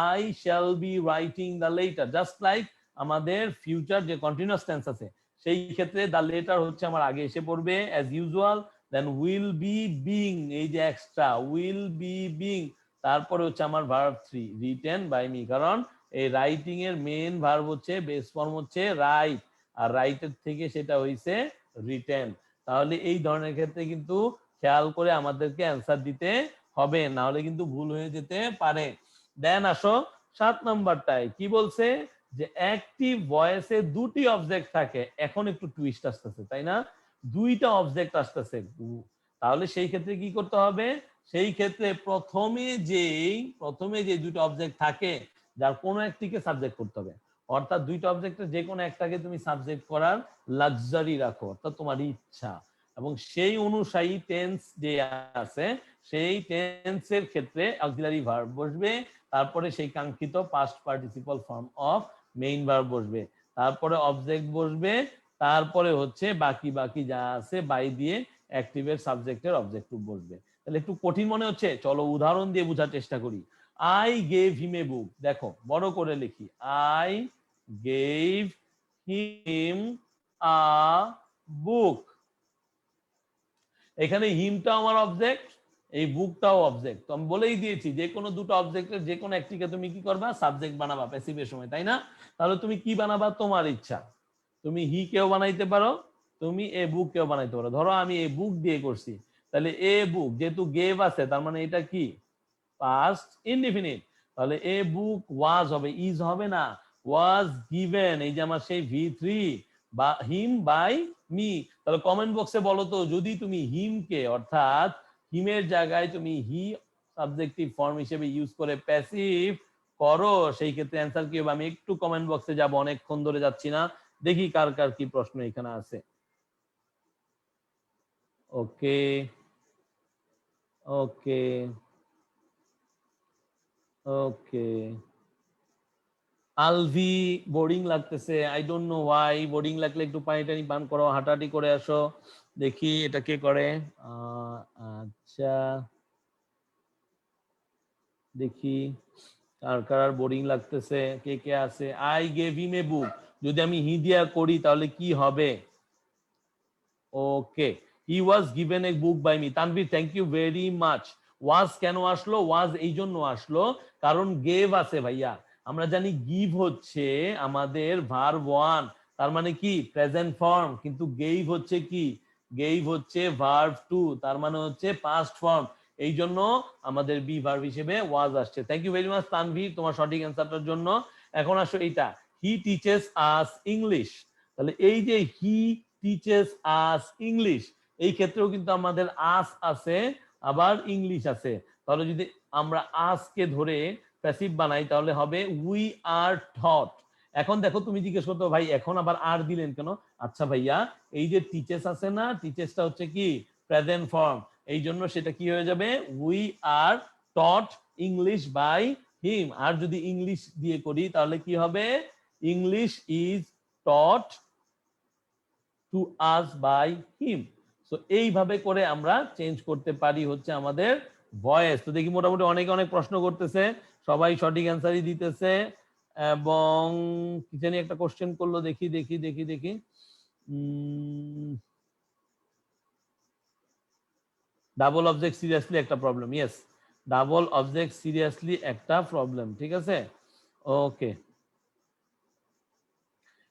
I shall be writing the letter, just like আমাদের ফিউচার যে কন্টিনিউয়াস টেন্স আছে সেই ক্ষেত্রে দ্য লেটার হচ্ছে আমার আগে এসে পড়বে as usual, then will be being, এই যে এক্সট্রা উইল বি বিং, তারপরে হচ্ছে আমার ভার্ব 3 রিটেন বাই মি, কারণ এই রাইটিং এর মেইন ভার্ব হচ্ছে বেস ফর্ম হচ্ছে রাইট, আর রাইটের থেকে সেটা হইছে রিটেন। তাহলে এই ধরনের ক্ষেত্রে কিন্তু খেয়াল করে আমাদেরকে অ্যান্সার দিতে হবে, না হলে কিন্তু ভুল হয়ে যেতে পারে। দেন আসো 7 নাম্বারটায় কি বলছে, যে অ্যাক্টিভ ভয়েসে দুটি অবজেক্ট থাকে, এখন একটু টুইস্ট আসতেছে তাই না, দুইটা অবজেক্ট আসতেছে, তাহলে সেই ক্ষেত্রে কি করতে হবে? সেই ক্ষেত্রে প্রথমে যে দুটো অবজেক্ট থাকে যার কোনো একটিকে সাবজেক্ট করতে হবে, অর্থাৎ দুইটা অবজেক্টের যে কোনো একটাকে তুমি সাবজেক্ট করার লাক্সারি রাখো, অর্থাৎ তোমার ইচ্ছা, এবং সেই অনুযায়ী টেন্স যে আছে সেই টেন্সের ক্ষেত্রে অক্সিলারি ভার্ব বসবে, তারপরে সেই কাঙ্ক্ষিত past participle form of main verb বসবে, তারপরে অবজেক্ট বসবে, তারপরে হচ্ছে বাকি বাকি যা আছে বাই দিয়ে অ্যাক্টিভের সাবজেক্টের অবজেক্টিভ বসবে। তাহলে একটু কঠিন মনে হচ্ছে, চলো উদাহরণ দিয়ে বোঝার চেষ্টা করি। আই গেভ হিম এ বুক, দেখো বড় করে লিখি, আই গেভ হিম আ বুক, এখানে হিমটা আমার অবজেক্ট, এই বুকটাও অবজেক্ট, তো আমি বলেই দিয়েছি যে কোনো দুটো অবজেক্টের যে কোনো একটিকে তুমি কি করবা, সাবজেক্ট বানাবা প্যাসিভের সময়, তাই না? তাহলে তুমি কি বানাবা, তোমার ইচ্ছা, তুমি হি কেও বানাইতে পারো, তুমি এ বুক কেও বানাইতে পারো। ধরো আমি এ বুক দিয়ে করছি, তাহলে এ বুক যেহেতু গেভ আছে তার মানে এটা কি পাস্ট ইনডিফিনিট, তাহলে এ বুক ওয়াজ হবে, ইজ হবে না, ওয়াজ গিভেন, এই যে আমার সেই V3 বা হিম বাই মি। তাহলে কমেন্ট বক্সে বলো তো, যদি তুমি হিমকে অর্থাৎ হিমের জায়গায় তুমি হি সাবজেক্টিভ ফর্ম হিসেবে ইউজ করে প্যাসিভ করো, সেই ক্ষেত্রে অ্যান্সার কি হবে? আমি একটু কমেন্ট বক্সে যাব, অনেকক্ষণ ধরে যাচ্ছি না, দেখি কার কার কি প্রশ্ন এখানে আছে। ওকে ওকে ওকে, আলভি বোরিং লাগতেছে, I don't know Y, boring লাগলে একটু পানি টানি পান করো, হাঁটাহাঁটি করে আসো, দেখি এটা কে করে। আচ্ছা দেখি কার কার বোরিং লাগতেছে, কে কে আছে। আই গেভ হিম এ বুক, যদি আমি হি দিয়া করি তাহলে কি হবে? Okay, he was given a book by me. Tanvir thank you very much. Was কেন আসলো? ওয়াজ এই জন্য আসলো কারণ গেভ আছে ভাইয়া, আমরা জানি গিভ হচ্ছে আমাদের ভার্ব 1, তার মানে কি প্রেজেন্ট ফর্ম, কিন্তু গেভ হচ্ছে কি, গেভ হচ্ছে ভার্ব 2, তার মানে হচ্ছে পাস্ট ফর্ম, এই জন্য আমাদের বি ভার্ব হিসেবে ওয়াজ আসছে। Thank you very much Tanvir তোমার সঠিক অ্যান্সারটার জন্য। এখন আসো এইটা, হি টিচেস আস ইংলিশ, তাহলে এই যে হি টিচেস আস ইংলিশ, এই ক্ষেত্রেও কিন্তু আমাদের আস আছে আবার ইংলিশ আছে, তাহলে যদি আমরা আসকে ধরে প্যাসিভ বানাই তাহলে হবে উই আর টট। এখন দেখো তুমি জিজ্ঞেস করতে ভাই এখন আবার আর দিলেন কেন, আচ্ছা ভাইয়া এই যে টিচেস আছে না, টিচেসটা হচ্ছে কি প্রেজেন্ট ফর্ম, এই জন্য সেটা কি হয়ে যাবে, we are taught English by him. আর যদি ইংলিশ দিয়ে করি তাহলে কি হবে, English is taught to us by him. So এইভাবে করে আমরা চেঞ্জ করতে পারি হচ্ছে আমাদের ভয়েস। তো দেখি মোটামুটি অনেকে অনেক প্রশ্ন করতেছে, সবাই সঠিক অ্যান্সারই দিতেছে। এবং কি জানি একটা কোশ্চেন করলো, দেখি দেখি দেখি দেখি ডাবল অবজেক্ট সিরিয়াসলি একটা problem. Yes, double object seriously একটা প্রবলেম। ঠিক আছে, ওকে।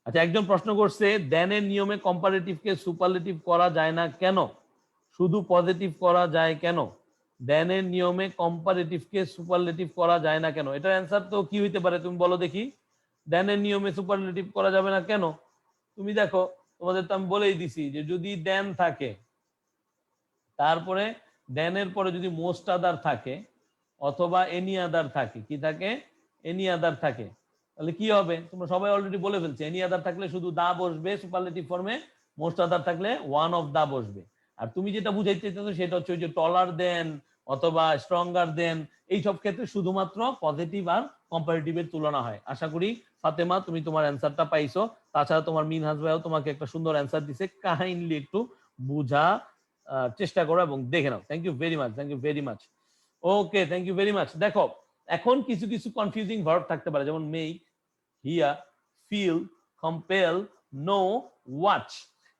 আচ্ছা, একজন প্রশ্ন করছে দেনের নিয়মে কম্পারেটিভকে সুপারলেটিভ করা যায় না কেন, শুধু পজিটিভ করা যায় কেন? দেনের নিয়মে কম্পারেটিভকে সুপারলেটিভ করা যায় না কেন? এটার অ্যান্সার তো কি হইতে পারে তুমি বলো দেখি। দেনের নিয়মে সুপারলেটিভ করা যাবে না কেন? তুমি দেখো, তোমাদের তো আমি বলেই দিছি যে যদি দেন থাকে, তারপরে দেনের পরে যদি মোস্ট আদার থাকে অথবা এনি আদার থাকে, কি থাকে, এনি আদার থাকে, তাহলে কি হবে? তোমরা সবাই অলরেডি বলে ফেলছে, এনি আদার থাকলে শুধু দা বসবে সুপারলেটিভ ফর্মে, মোস্ট আদার থাকলে ওয়ান অফ দা বসবে। আর তুমি যেটা বুঝাইতে চাইছো সেটা হচ্ছে ওই যে টলার দেন অথবা স্ট্রঙ্গার দেন, এইসব ক্ষেত্রে শুধুমাত্র পজিটিভ আর কম্পারেটিভের তুলনা হয়। আশা করি ফাতেমা তুমি তোমার অ্যান্সারটা পাইছো। তাছাড়া তোমার মিনহাজ ভাইও তোমাকে একটা সুন্দর অ্যান্সার দিছে, কাইন্ডলি একটু বুঝা চেষ্টা করো এবং দেখে নাও। Thank you very much, thank you very much. Okay, thank you very much. দেখো, এখন কিছু কিছু কনফিউজিং ভার্ব থাকতে পারে, যেমন make, hear, feel, compel, know, watch.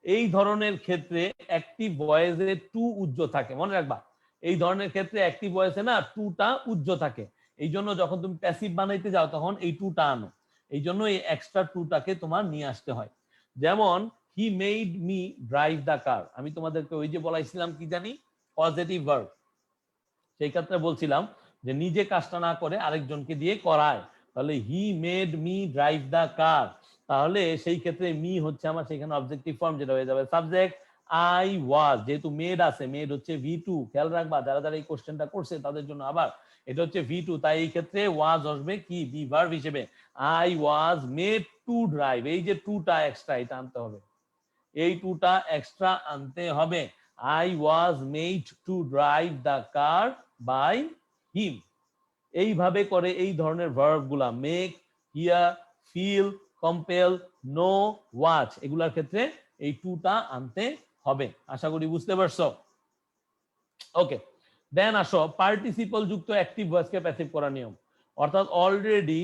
এই ধরনের ক্ষেত্রে অ্যাক্টিভ ভয়েসে টু উজ্জ থাকে, মনে রাখবা। এই ধরনের ক্ষেত্রে অ্যাক্টিভ ভয়েসে না টুটা উজ্জ থাকে। এই জন্য যখন তুমি প্যাসিভ বানাইতে যাও তখন এই টুটা আনো। এই জন্য এই এক্সট্রা টুটাকে তোমার নিয়ে আসতে হয়। যেমন he made me drive the car, আমি তোমাদেরকে ওই যে বলাইছিলাম কি জানি পজিটিভ ভার্ব, সেই ক্ষেত্রে বলছিলাম যে নিজে কাজটা না করে আরেকজনকে দিয়ে করায়, তাহলে he made me drive the car, তাহলে সেই ক্ষেত্রে মি হচ্ছে আমার সেখানে অবজেক্টিভ ফর্ম, যেটা হয়ে যাবে সাবজেক্ট। আই ওয়াজ, যেহেতু মেড আছে, মেড হচ্ছে V2, খেয়াল রাখবা যারা যারা এই কোশ্চেনটা করছে তাদের জন্য আবার, এটা হচ্ছে V2, তাই এই ক্ষেত্রে ওয়াজ আসবে কি বি ভার্ব হিসেবে। I was made to drive, এই যে টুটা এক্সট্রা, এটা আনতে হবে, এই টুটা এক্সট্রা আনতে হবে। I was made to drive the car by him। এইভাবে করে এই ধরনের ভার্ব গুলা make, hear, feel, compel, know, watch, এগুলার ক্ষেত্রে এই টুটা আনতে হবে। আশা করি বুঝতে পারছো। ওকে, দেন আসো পার্টিসিপল যুক্ত অ্যাক্টিভ ভয়েসকে প্যাসিভ করার নিয়ম। অর্থাৎ অলরেডি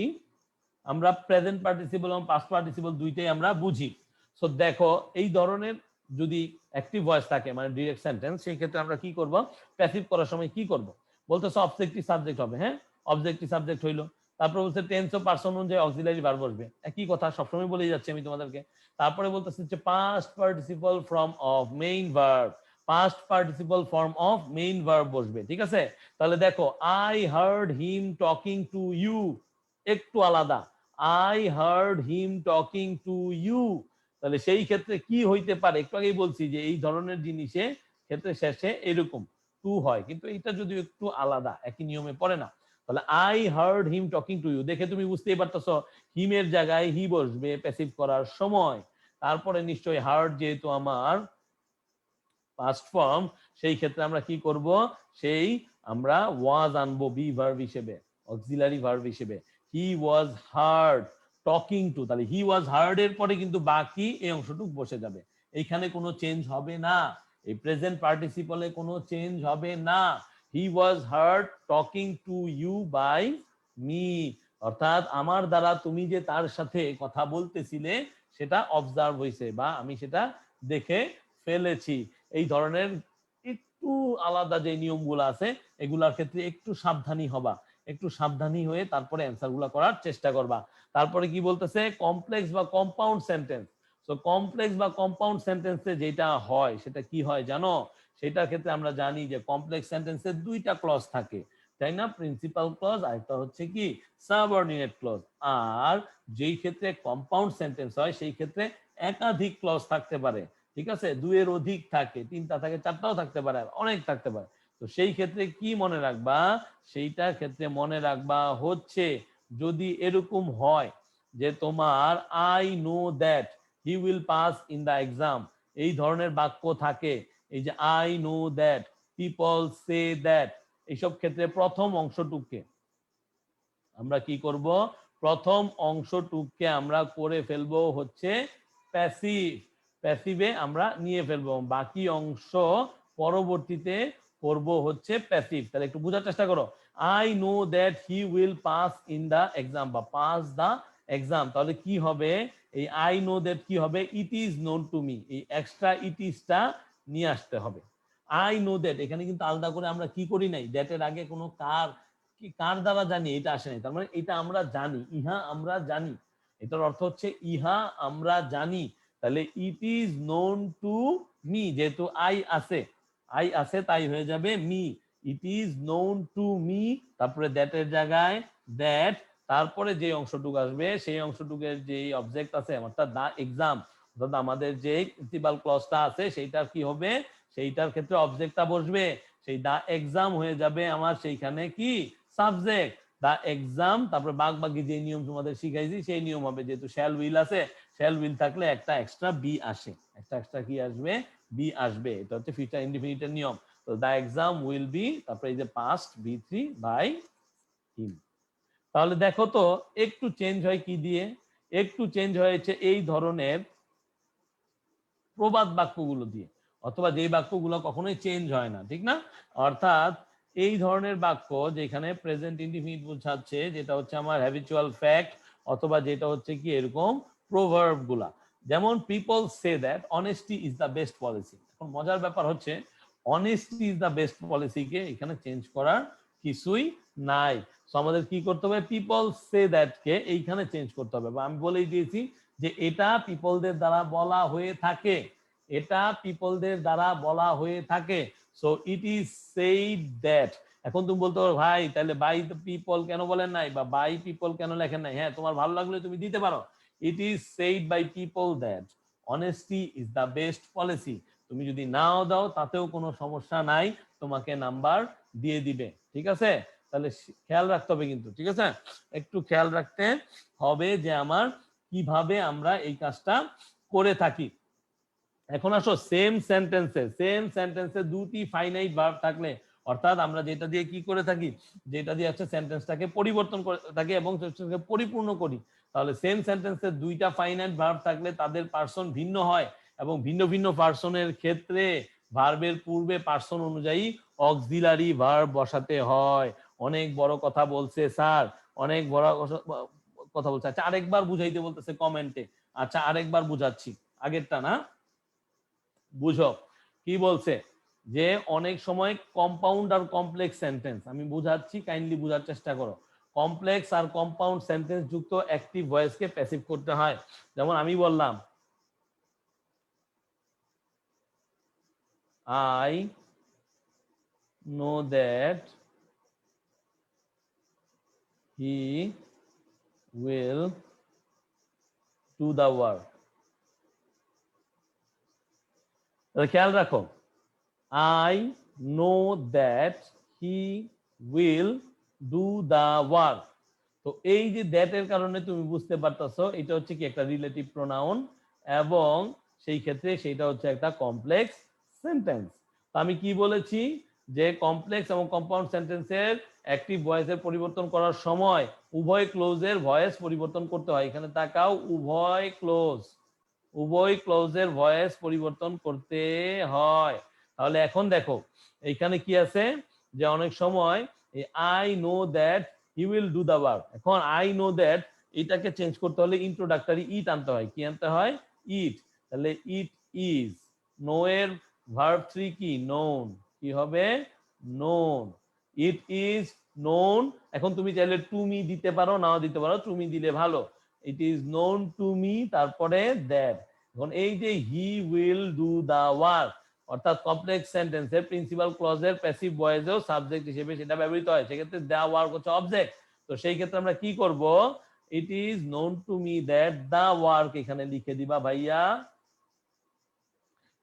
আমরা প্রেজেন্ট পার্টিসিপল এবং পাস্ট পার্টিসিপল দুইটাই আমরা বুঝি। সো দেখো, এই ধরনের যদি অ্যাক্টিভ ভয়েস থাকে মানে ডিরেক্ট সেন্টেন্স, সেই ক্ষেত্রে আমরা কি করব, প্যাসিভ করার সময় কি করব, বলতেছে অবজেক্টিভ সাবজেক্ট হবে। হ্যাঁ, অবজেক্টিভ সাবজেক্ট হইলো, তারপর বলছে টেন্স ও পারসন অনুযায়ী অক্সিলারি ভার্ব বসবে, একই কথা সবসময় বলেই যাচ্ছি আমি তোমাদেরকে। তারপরে বলতেছে যে past participle form of main verb, past participle form of main verb বসবে। ঠিক আছে, তাহলে দেখো I heard him talking to you, একটু আলাদা, I heard him talking to you. তাহলে সেই ক্ষেত্রে কি হইতে পারে, একটু আগেই বলছি যে এই ধরনের জিনিসে ক্ষেত্রে শেষে এরকম টু হয়, কিন্তু এটা যদি একটু আলাদা, একই নিয়মে পড়ে না। তাহলে I heard him talking to you, দেখে তুমি বুঝতেই পারতেছো হিমের জায়গায় হি বসবে প্যাসিভ করার সময়। তারপরে নিশ্চয়ই হার্ড যেহেতু আমার পাস্ট ফর্ম, সেই ক্ষেত্রে আমরা কি করব, সেই আমরা ওয়াজ আনবো বি ভার্ব হিসেবে, অক্সিলারি ভার্ব হিসেবে। হি ওয়াজ হার্ড টকিং টু, তাহলে হি ওয়াজ হার্ড এর পরে কিন্তু বাকি এই অংশটুকু বসে যাবে, এইখানে কোনো চেঞ্জ হবে না, এই প্রেজেন্ট পার্টিসিপলে কোনো চেঞ্জ হবে না। He was heard talking to you by me, অর্থাৎ আমার দ্বারা তুমি যে তার সাথে কথা বলতেছিলে সেটা অবজার্ভ হয়েছে বা আমি সেটা দেখে ফেলেছি। এই ধরনের একটু আলাদা যে নিয়মগুলো আছে এগুলার ক্ষেত্রে একটু সাবধানী হবা, একটু সাবধানী হয়ে তারপরে অ্যান্সার গুলা করার চেষ্টা করবা। তারপরে কি বলতেছে, কমপ্লেক্স বা কম্পাউন্ড সেন্টেন্স। তো কমপ্লেক্স বা কম্পাউন্ড সেন্টেন্সে যেটা হয় সেটা কি হয় জানো, সেটার ক্ষেত্রে আমরা জানি যে কমপ্লেক্স সেন্টেন্সে দুইটা ক্লজ থাকে, তাই না, প্রিন্সিপাল ক্লজ আর একটা হচ্ছে কি সাবঅর্ডিনেট ক্লজ। আর যেই ক্ষেত্রে কম্পাউন্ড সেন্টেন্স হয় সেই ক্ষেত্রে একাধিক ক্লজ থাকতে পারে। ঠিক আছে, দুইয়ের অধিক থাকে, তিনটা থাকে, চারটাও থাকতে পারে, অনেক থাকতে পারে। তো সেই ক্ষেত্রে কি মনে রাখবা, সেইটার ক্ষেত্রে মনে রাখবা হচ্ছে যদি এরকম হয় যে তোমার I know that he will pass in the exam, এই ধরনের বাক্য থাকে, এই যে I know that people say that, এইসব ক্ষেত্রে প্রথম অংশটুককে আমরা কি করব, প্রথম অংশটুককে আমরা করে ফেলবো হচ্ছে প্যাসিভ, প্যাসিভে আমরা নিয়ে ফেলবো, বাকি অংশ পরবর্তীতে করব হচ্ছে প্যাসিভ। তাহলে একটু বোঝার চেষ্টা করো, I know that he will pass in the exam বা পাস দা এক্সাম, তাহলে কি হবে, এই আই নো দ্যাট কি হবে, it is known to me, এই এক্সট্রা ইট ইজটা নিয়ে আসতে হবে। আই নো দ্যাট, এখানে কিন্তু আলাদা করে আমরা কি করি নাই, দ্যাটের আগে কোনো কার দ্বারা জানি এটা আসে নাই, তার মানে এটা আমরা জানি, ইহা আমরা জানি, এটার অর্থ হচ্ছে ইহা আমরা জানি। তাহলে ইট ইজ নোন টু মি, যেহেতু আই আছে তাই হয়ে যাবে me, it is known to me, তারপরে দ্যাটের জায়গায় দ্যাট, তারপরে যে অংশটুকু আসবে সেই অংশটুকের যে অবজেক্ট আছে অর্থাৎ দা এক্সাম, অর্থাৎ আমাদের যে প্রিন্সিপাল ক্লজটা আছে সেইটার কি হবে, সেইটার ক্ষেত্রে অবজেক্টটা বসবে, সেই দা এক্সাম হয়ে যাবে আমার সেইখানে কি সাবজেক্ট, দা এক্সাম, তারপরে বাকি যে নিয়ম তোমাদের শিখাইছি সেই নিয়ম হবে, যেহেতু শ্যাল উইল আছে, শ্যাল উইল থাকলে একটা এক্সট্রা বি আসে, একটা এক্সট্রা কি আসবে, বি আসবে, এটা হচ্ছে ফিউচার ইনডিফিনিটের নিয়ম। তো দা এক্সাম উইল বি, তারপরে এই যে পাস্ট V3 বাই হিম। তাহলে দেখো তো একটু চেঞ্জ হয় কি দিয়ে, একটু চেঞ্জ হয়েছে এই ধরনের প্রবাদ বাক্যগুলো দিয়ে, অথবা যেই বাক্যগুলো কখনোই চেঞ্জ হয় না, ঠিক না, অর্থাৎ এই ধরনের বাক্য যেখানে প্রেজেন্ট ইনডিফিনিট বোঝাচ্ছে, যেটা হচ্ছে আমার হ্যাবিচুয়াল ফ্যাক্ট, অথবা যেটা হচ্ছে কি এরকম প্রভার্ব গুলা, যেমন people say that honesty is the best policy. এখন মজার ব্যাপার হচ্ছে অনেস্টি ইজ দ্য বেস্ট পলিসিকে এখানে চেঞ্জ করার কিছুই নাই, তো আমাদের কি করতে হবে, পিপল সে দ্যাট কে এইখানে চেঞ্জ করতে হবে, বা আমি বলেই দিয়েছি যে এটা পিপলদের দ্বারা বলা হয়ে থাকে, এটা পিপলদের দ্বারা বলা হয়ে থাকে, so it is said that. এখন তুমি বলতে পারো ভাই তাহলে বাই দ্য পিপল কেন বলেন নাই, বা বাই পিপল কেন লেখেন নাই, হ্যাঁ তোমার ভালো লাগলে তুমি দিতে পারো, it is said by people that honesty is the best policy, তুমি যদি নাও দাও তাতেও কোনো সমস্যা নাই, তোমাকে নাম্বার দিয়ে দিবে, ঠিক আছে। তাহলে খেয়াল রাখতে হবে কিন্তু, ঠিক আছে, একটু খেয়াল রাখতে হবে যে আমার কিভাবে আমরা এই কাজটা করে থাকি। এখন আসো সেম সেন্টেন্সে দুটি ফাইনাইট ভার্ব থাকলে, অর্থাৎ আমরা যেটা দিয়ে কি করে থাকি, যেটা দিয়ে হচ্ছে সেন্টেন্সটাকে পরিবর্তন করে থাকি এবং পরিপূর্ণ করি, তাহলে সেম সেন্টেন্সে দুইটা ফাইনাইট ভার্ব থাকলে তাদের পার্সন ভিন্ন হয়, এবং ভিন্ন ভিন্ন পার্সনের ক্ষেত্রে ভার্বের পূর্বে পার্সন অনুযায়ী অক্সিলারি ভার্ব বসাতে হয়। অনেক বড় কথা বলছে স্যার, অনেক বড় কথা বলছে, আচ্ছা আরেকবার বুঝাইতে বলতেছে কমেন্টে, আচ্ছা আরেকবার বুঝাচ্ছি, আগেরটা না, বুঝো কি বলছে, যে অনেক সময় কম্পাউন্ড আর কমপ্লেক্স সেন্টেন্স, আমি বুঝাচ্ছি কাইন্ডলি বুঝার চেষ্টা করো, কমপ্লেক্স আর কম্পাউন্ড সেন্টেন্স যুক্ত অ্যাক্টিভ ভয়েসকে প্যাসিভ করতে হয়। যেমন আমি বললাম I know that he will do the work, খেয়াল রাখো, I know that he will do the work, তো এই যে দ্যাট এর কারণে তুমি বুঝতে পারতেছো এটা হচ্ছে কি একটা রিলেটিভ প্রোনাউন, এবং সেই ক্ষেত্রে সেটা হচ্ছে একটা কমপ্লেক্স সেন্টেন্স। তো আমি কি বলেছি যে কমপ্লেক্স এবং কম্পাউন্ড সেন্টেন্সের অ্যাক্টিভ ভয়েসের পরিবর্তন করার সময় উভয় ক্লোজের ভয়েস পরিবর্তন করতে হয়, এখানে তাকাও, উভয় ক্লোজের ভয়েস পরিবর্তন করতে হয়। তাহলে এখন দেখো এইখানে কি আছে, যে অনেক সময় I know that he will do the work, এখন আই নো দ্যাট এটাকে চেঞ্জ করতে হলে ইন্ট্রোডাক্টরি ইট আনতে হয়, কি আনতে হয়, ইট, তাহলে ইট ইজ, নো এর ভার্ব 3 কি, নোন, কি হবে, নোন, ইট ইজ নোন। এখন তুমি চাইলে টু মি দিতে পারো, নাও দিতে পারো, টু মি দিলে ভালো, it is known to me, তারপরে দ্যাট। এখন এই যে he will do the work, অর্থাৎ কমপ্লেক্স সেন্টেন্সের প্রিন্সিপাল ক্লজের প্যাসিভ ভয়েসেও সাবজেক্ট হিসেবে সেটা ব্যবহৃত হয়, সেক্ষেত্রে দা ওয়ার্ক হচ্ছে অবজেক্ট, তো সেই ক্ষেত্রে আমরা কি করব, it is known to me that the work এখানে লিখে দিবা ভাইয়া,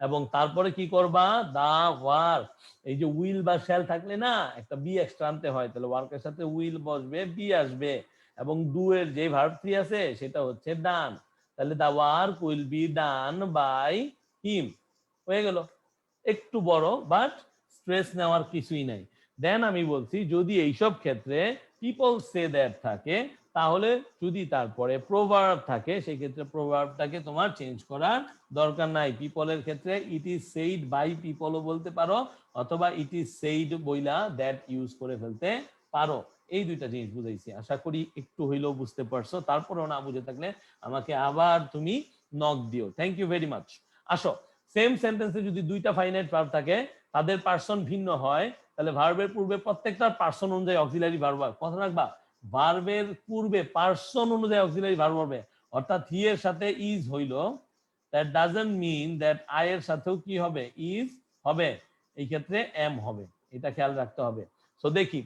এবং তারপরে কি করবা, দা ওয়ার্ক, এই যে উইল বা শ্যাল থাকলে না একটা বি এক্সট্রা আনতে হয়, তাহলে ওয়ার্কের সাথে উইল বসবে, বি আসবে, এবং ডু এর যে ভার্ব 3 আছে সেটা হচ্ছে ডান, তাহলে the work will be done by him, হয়ে গেল, একটু বড় বাট স্ট্রেস নেওয়ার কিছুই নাই। দেন আমি বলছি যদি এইসব ক্ষেত্রে পিপল সে দ্যাট থাকে, তাহলে যদি তারপরে প্রোভার্ব থাকে সেই ক্ষেত্রে প্রোভার্বটাকে তোমার চেঞ্জ করার দরকার নাই। পিপলের ক্ষেত্রে ইট ইজ সেইড বাই পিপলও বলতে পারো, অথবা ইট ইজ সেইড বইলা দ্যাট ইউজ করে ফেলতে পারো। এই দুইটা জিনিস বুঝাইছি, আশা করি একটু হইলেও বুঝতে পারছো। তারপরেও না বুঝে থাকলে আমাকে আবার তুমি নক দিও। Thank you very much. আসো, সেম সেন্টেন্সে যদি দুইটা ফাইনাইট ভার্ব থাকে, তাদের পার্সন ভিন্ন হয়, তাহলে ভার্বের পূর্বে প্রত্যেকটা পার্সন অনুযায়ী অক্সিলারি ভার্ব হয়। কথা রাখবা, ভার্বের পূর্বে পার্সন অনুযায়ী অক্সিলারি ভার্ব হবে। অর্থাৎ হি এর সাথে ইজ হইল, that doesn't mean that I এর সাথেও কি হবে, ইজ হবে। এই ক্ষেত্রে এম হবে, এটা খেয়াল রাখতে হবে। সো দেখি,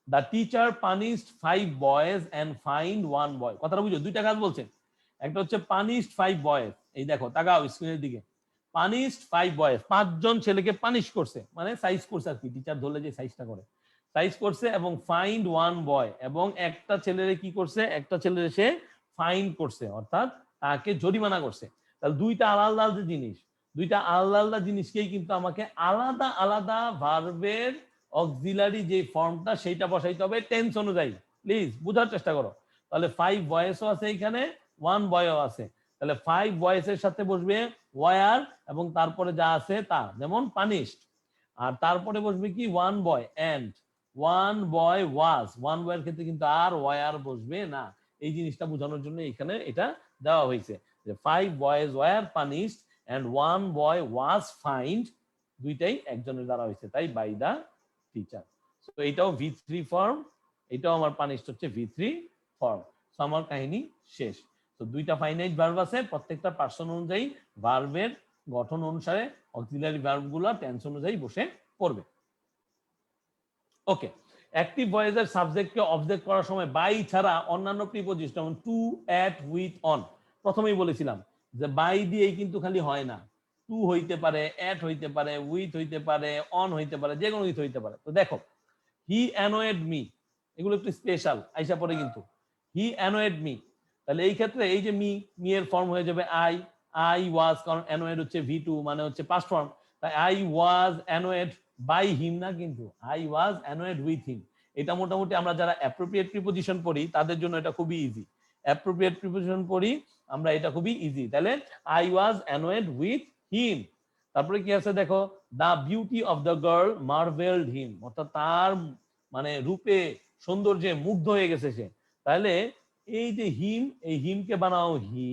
the teacher punished 5 boys and fined 1 boy. কথাটা বুঝো, দুইটা কাজ বলছেন। একটা হচ্ছে পানিশড 5 বয়েজ, এই দেখো তাকাও স্ক্রিনের দিকে, পানিশড 5 বয়েজ, 5 জন ছেলেকে পানিশ করছে, মানে সাইজ করছে আর কি, টিচার ধরলে যে সাইজটা করে, সাইজ করছে। এবং ফাইন্ড 1 বয়, এবং একটা ছেলেরে কি করছে, একটা ছেলেরে সে ফাইন করছে, অর্থাৎ তাকে জরিমানা করছে। তাহলে দুইটা আলাদা আলাদা জিনিস, দুইটা আলাদা আলাদা জিনিসকেই কিন্তু আমাকে আলাদা আলাদা ভার্বের অক্সিলারি যে ফর্মটা সেইটা বসাইতে হবে টেন্স অনুযায়ী। প্লিজ বুঝার চেষ্টা করো। তাহলে 5 বয়েসও আছে এখানে, 1 বয়ও আছে। তাহলে 5 বয়েসের সাথে বসবে ওয়ার, এবং তারপরে যা আছে তা, যেমন পানিশড। আর তারপরে বসবে কি, 1 বয় এন্ড 1 বয় ওয়াজ। 1 বয়ের ক্ষেত্রে কিন্তু আর ওয়ার বসবে না। এই জিনিসটা বোঝানোর জন্য এখানে এটা দেওয়া হয়েছে যে 5 boys were punished and 1 boy was fined, দুইটাই একজনের দ্বারা হয়েছে, তাই বাই দা টিচার। সো এটাও V3 ফর্ম, এটাও আমার পানিশড হচ্ছে V3 ফর্ম। সো আমার কাহিনী শেষ। তো দুইটা ফাইনাইট ভার্ব আছে, প্রত্যেকটা পার্সন অনুযায়ী ভার্বের গঠন অনুসারে অক্সিলারি ভার্বগুলো টেন্স অনুযায়ী বসে পড়বে। ওকে, অ্যাক্টিভ ভয়েসের সাবজেক্টকে অবজেক্ট করার সময় বাই ছাড়া অন্যান্য প্রিপোজিশন যেমন টু, অ্যাট, উইথ, অন, প্রথমেই বলেছিলাম যে বাই দিয়েই কিন্তু খালি হয় না, টু হইতে পারে, অ্যাট হইতে পারে, উইথ হইতে পারে, অন হইতে পারে, যে কোনো কিছু হইতে পারে। তো দেখো, হি অ্যানোয়েড মি, এগুলো একটু স্পেশাল আইসা পড়ে কিন্তু, হি অ্যানোয়েড মি। তাহলে এই ক্ষেত্রে এই যে মি, মি এর ফর্ম হয়ে যাবে আই, আই ওয়াজ, কারণ অ্যানোয়েড হচ্ছে V2 মানে হচ্ছে পাস্ট ফর্ম, তাই I was annoyed by him না, কিন্তু I was annoyed with him. এটা মোটামুটি আমরা যারা অ্যাপ্রোপ্রিয়েট প্রিপোজিশন পড়ি তাদের জন্য এটা খুবই ইজি। অ্যাপ্রোপ্রিয়েট প্রিপোজিশন পড়ি আমরা, এটা খুবই ইজি। তাহলে I was annoyed with him. তারপরে কি আছে দেখো, the beauty of the girl marvelled him, অর্থাৎ তার মানে রূপে সৌন্দর্যে মুগ্ধ হয়ে গেছে সে। তাহলে এই যে হিম, এই হিমকে বানাও হি,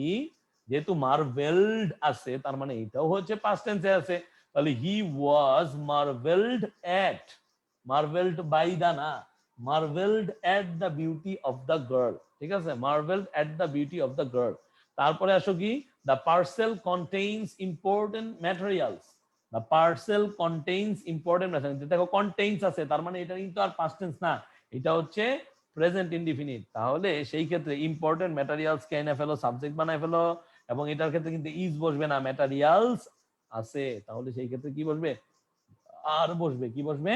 যেহেতু মার্ভেলড আছে তার মানে এটাও হচ্ছে পাস্ট টেন্সে আছে। তাহলে he was marvelled at, marvelled by the না, marvelled at the beauty of the girl, ঠিক আছে, marvelled at the beauty of the girl. তারপরে আসো কি, the parcel contains important materials, the parcel contains important materials. দেখো contains আছে, তার মানে এটা কিন্তু আর পাস্ট টেন্স না, এটা হচ্ছে প্রেজেন্ট ইনডিফিনিট। তাহলে সেই ক্ষেত্রে ইম্পর্টেন্ট ম্যাটেরিয়ালস কে এনে ফেলো, সাবজেক্ট বানায় ফেলো, এবং এটার ক্ষেত্রে কিন্তু ইজ বসবে না, ম্যাটেরিয়ালস আছে, তাহলে সেই ক্ষেত্রে কি বসবে, আর বসবে, কি বসবে,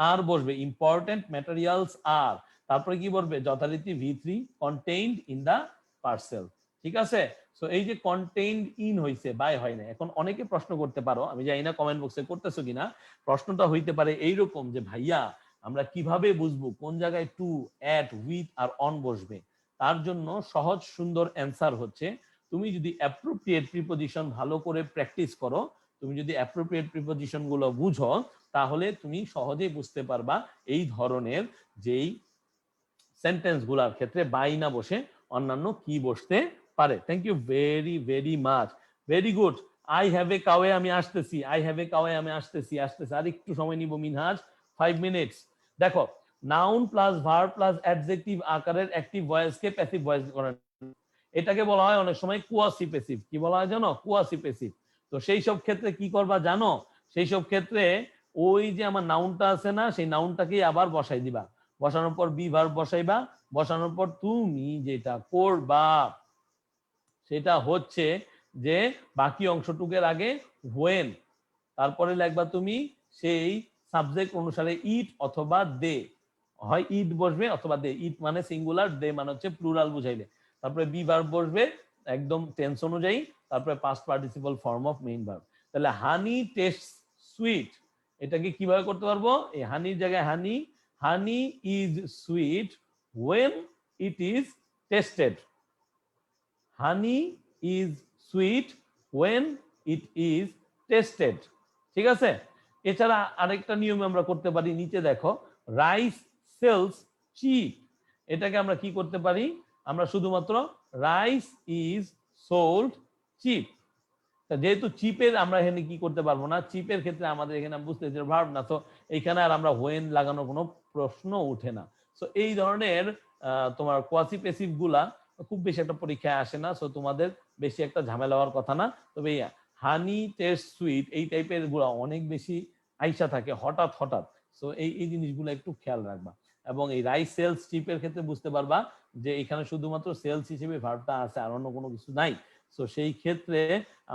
আর বসবে, ইম্পর্টেন্ট ম্যাটেরিয়ালস আর, তারপরে কি বলবে, যথারীতি V3 contained in the parcel. ঠিক আছে, সো এই যে কন্টেইনড ইন হইছে, বাই হয় না। এখন অনেকে প্রশ্ন করতে পারো, আমি জানি না কমেন্ট বক্সে করতেছো কিনা, প্রশ্নটা হইতে পারে এইরকম যে ভাইয়া আমরা কিভাবে বুঝবো কোন জায়গায় টু, অ্যাট, উইথ আর অন বসবে। তার জন্য সহজ সুন্দর অ্যান্সার হচ্ছে, তুমি যদি অ্যাপ্রোপ্রিয়েট প্রিপোজিশন ভালো করে প্র্যাকটিস করো, তুমি যদি অ্যাপ্রোপ্রিয়েট প্রিপোজিশন গুলো বুঝো, তাহলে তুমি সহজেই বুঝতে পারবা এই ধরনের যেই সেন্টেন্স গুলার ক্ষেত্রে বাই না বসে অন্যান্য কি বসতে পারে। Thank you very very much, very good. I have a cow, আমি আসতেছি, আই হ্যাভ এ কাওয়ে, আমি আসতেছি, আর একটু সময় নিব মিনহাজ, 5 মিনিটস। দেখো, noun plus verb plus adjective আকারের অ্যাক্টিভ ভয়েসকে প্যাসিভ ভয়েস করেন, এটাকে বলা হয় অনেক সময় কুয়াসিপেসিভ। কি বলা হয় জানো, কুয়াসিপেসিভ। তো সেই সব ক্ষেত্রে কি করবা জানো, সেই সব ক্ষেত্রে ওই যে আমার নাউনটা আছে না, সেই নাউনটাকেই আবার বসাই দিবা, বসানোর পর বি ভার্ব বসাইবা, বসানোর পর তুমি যেটা করবা সেটা হচ্ছে যে বাকি অংশটুকের আগে হোয়েন, তারপরে লিখবা তুমি সেই সাবজেক্ট অনুসারে ইট অথবা দে, হয় ইট বসবে অথবা দে, ইট মানে সিঙ্গুলার, দে মানে হচ্ছে প্লুরাল বুঝাইলে, তারপরে বি ভার্ব বসবে একদম টেন্স অনুযায়ী, তারপরে past participle form of main verb. তাহলে হানি টেস্ট সুইট, এটাকে কিভাবে করতে পারবো? এই হানির জায়গায় honey, honey is sweet when it is tasted. Honey is sweet when it is tasted. ঠিক আছে? এছাড়া আরেকটা নিয়ম আমরা করতে পারি, নিচে দেখো, রাইস সেলস চিপ। এটাকে আমরা কি করতে পারি? আমরা শুধুমাত্র রাইস ইজ সোল্ড চিপ। যেহেতু চিপের আমরা এখানে কি করতে পারবো না, চিপের ক্ষেত্রে আমাদের এখানে বুঝতে ভার্ব না, তো এইখানে আর আমরা হোয়েন লাগানোর কোনো প্রশ্ন উঠে না। সো এই ধরনের তোমার কোয়াসি প্যাসিভ গুলা খুব বেশি একটা পরীক্ষায় আসে না, সো তোমাদের বেশি একটা ঝামেলা হওয়ার কথা না। তবে হানি টেস্ট সুইট এই টাইপের গুলা অনেক বেশি আইসা থাকে হঠাৎ হঠাৎ, সো এই জিনিসগুলো একটু খেয়াল রাখবা। এবং এই রাইস সেলস চিপের ক্ষেত্রে বুঝতে পারবা যে এখানে শুধুমাত্র সেলস হিসেবে ভার্বটা আছে, আর অন্য কোনো কিছু নাই। সো সেই ক্ষেত্রে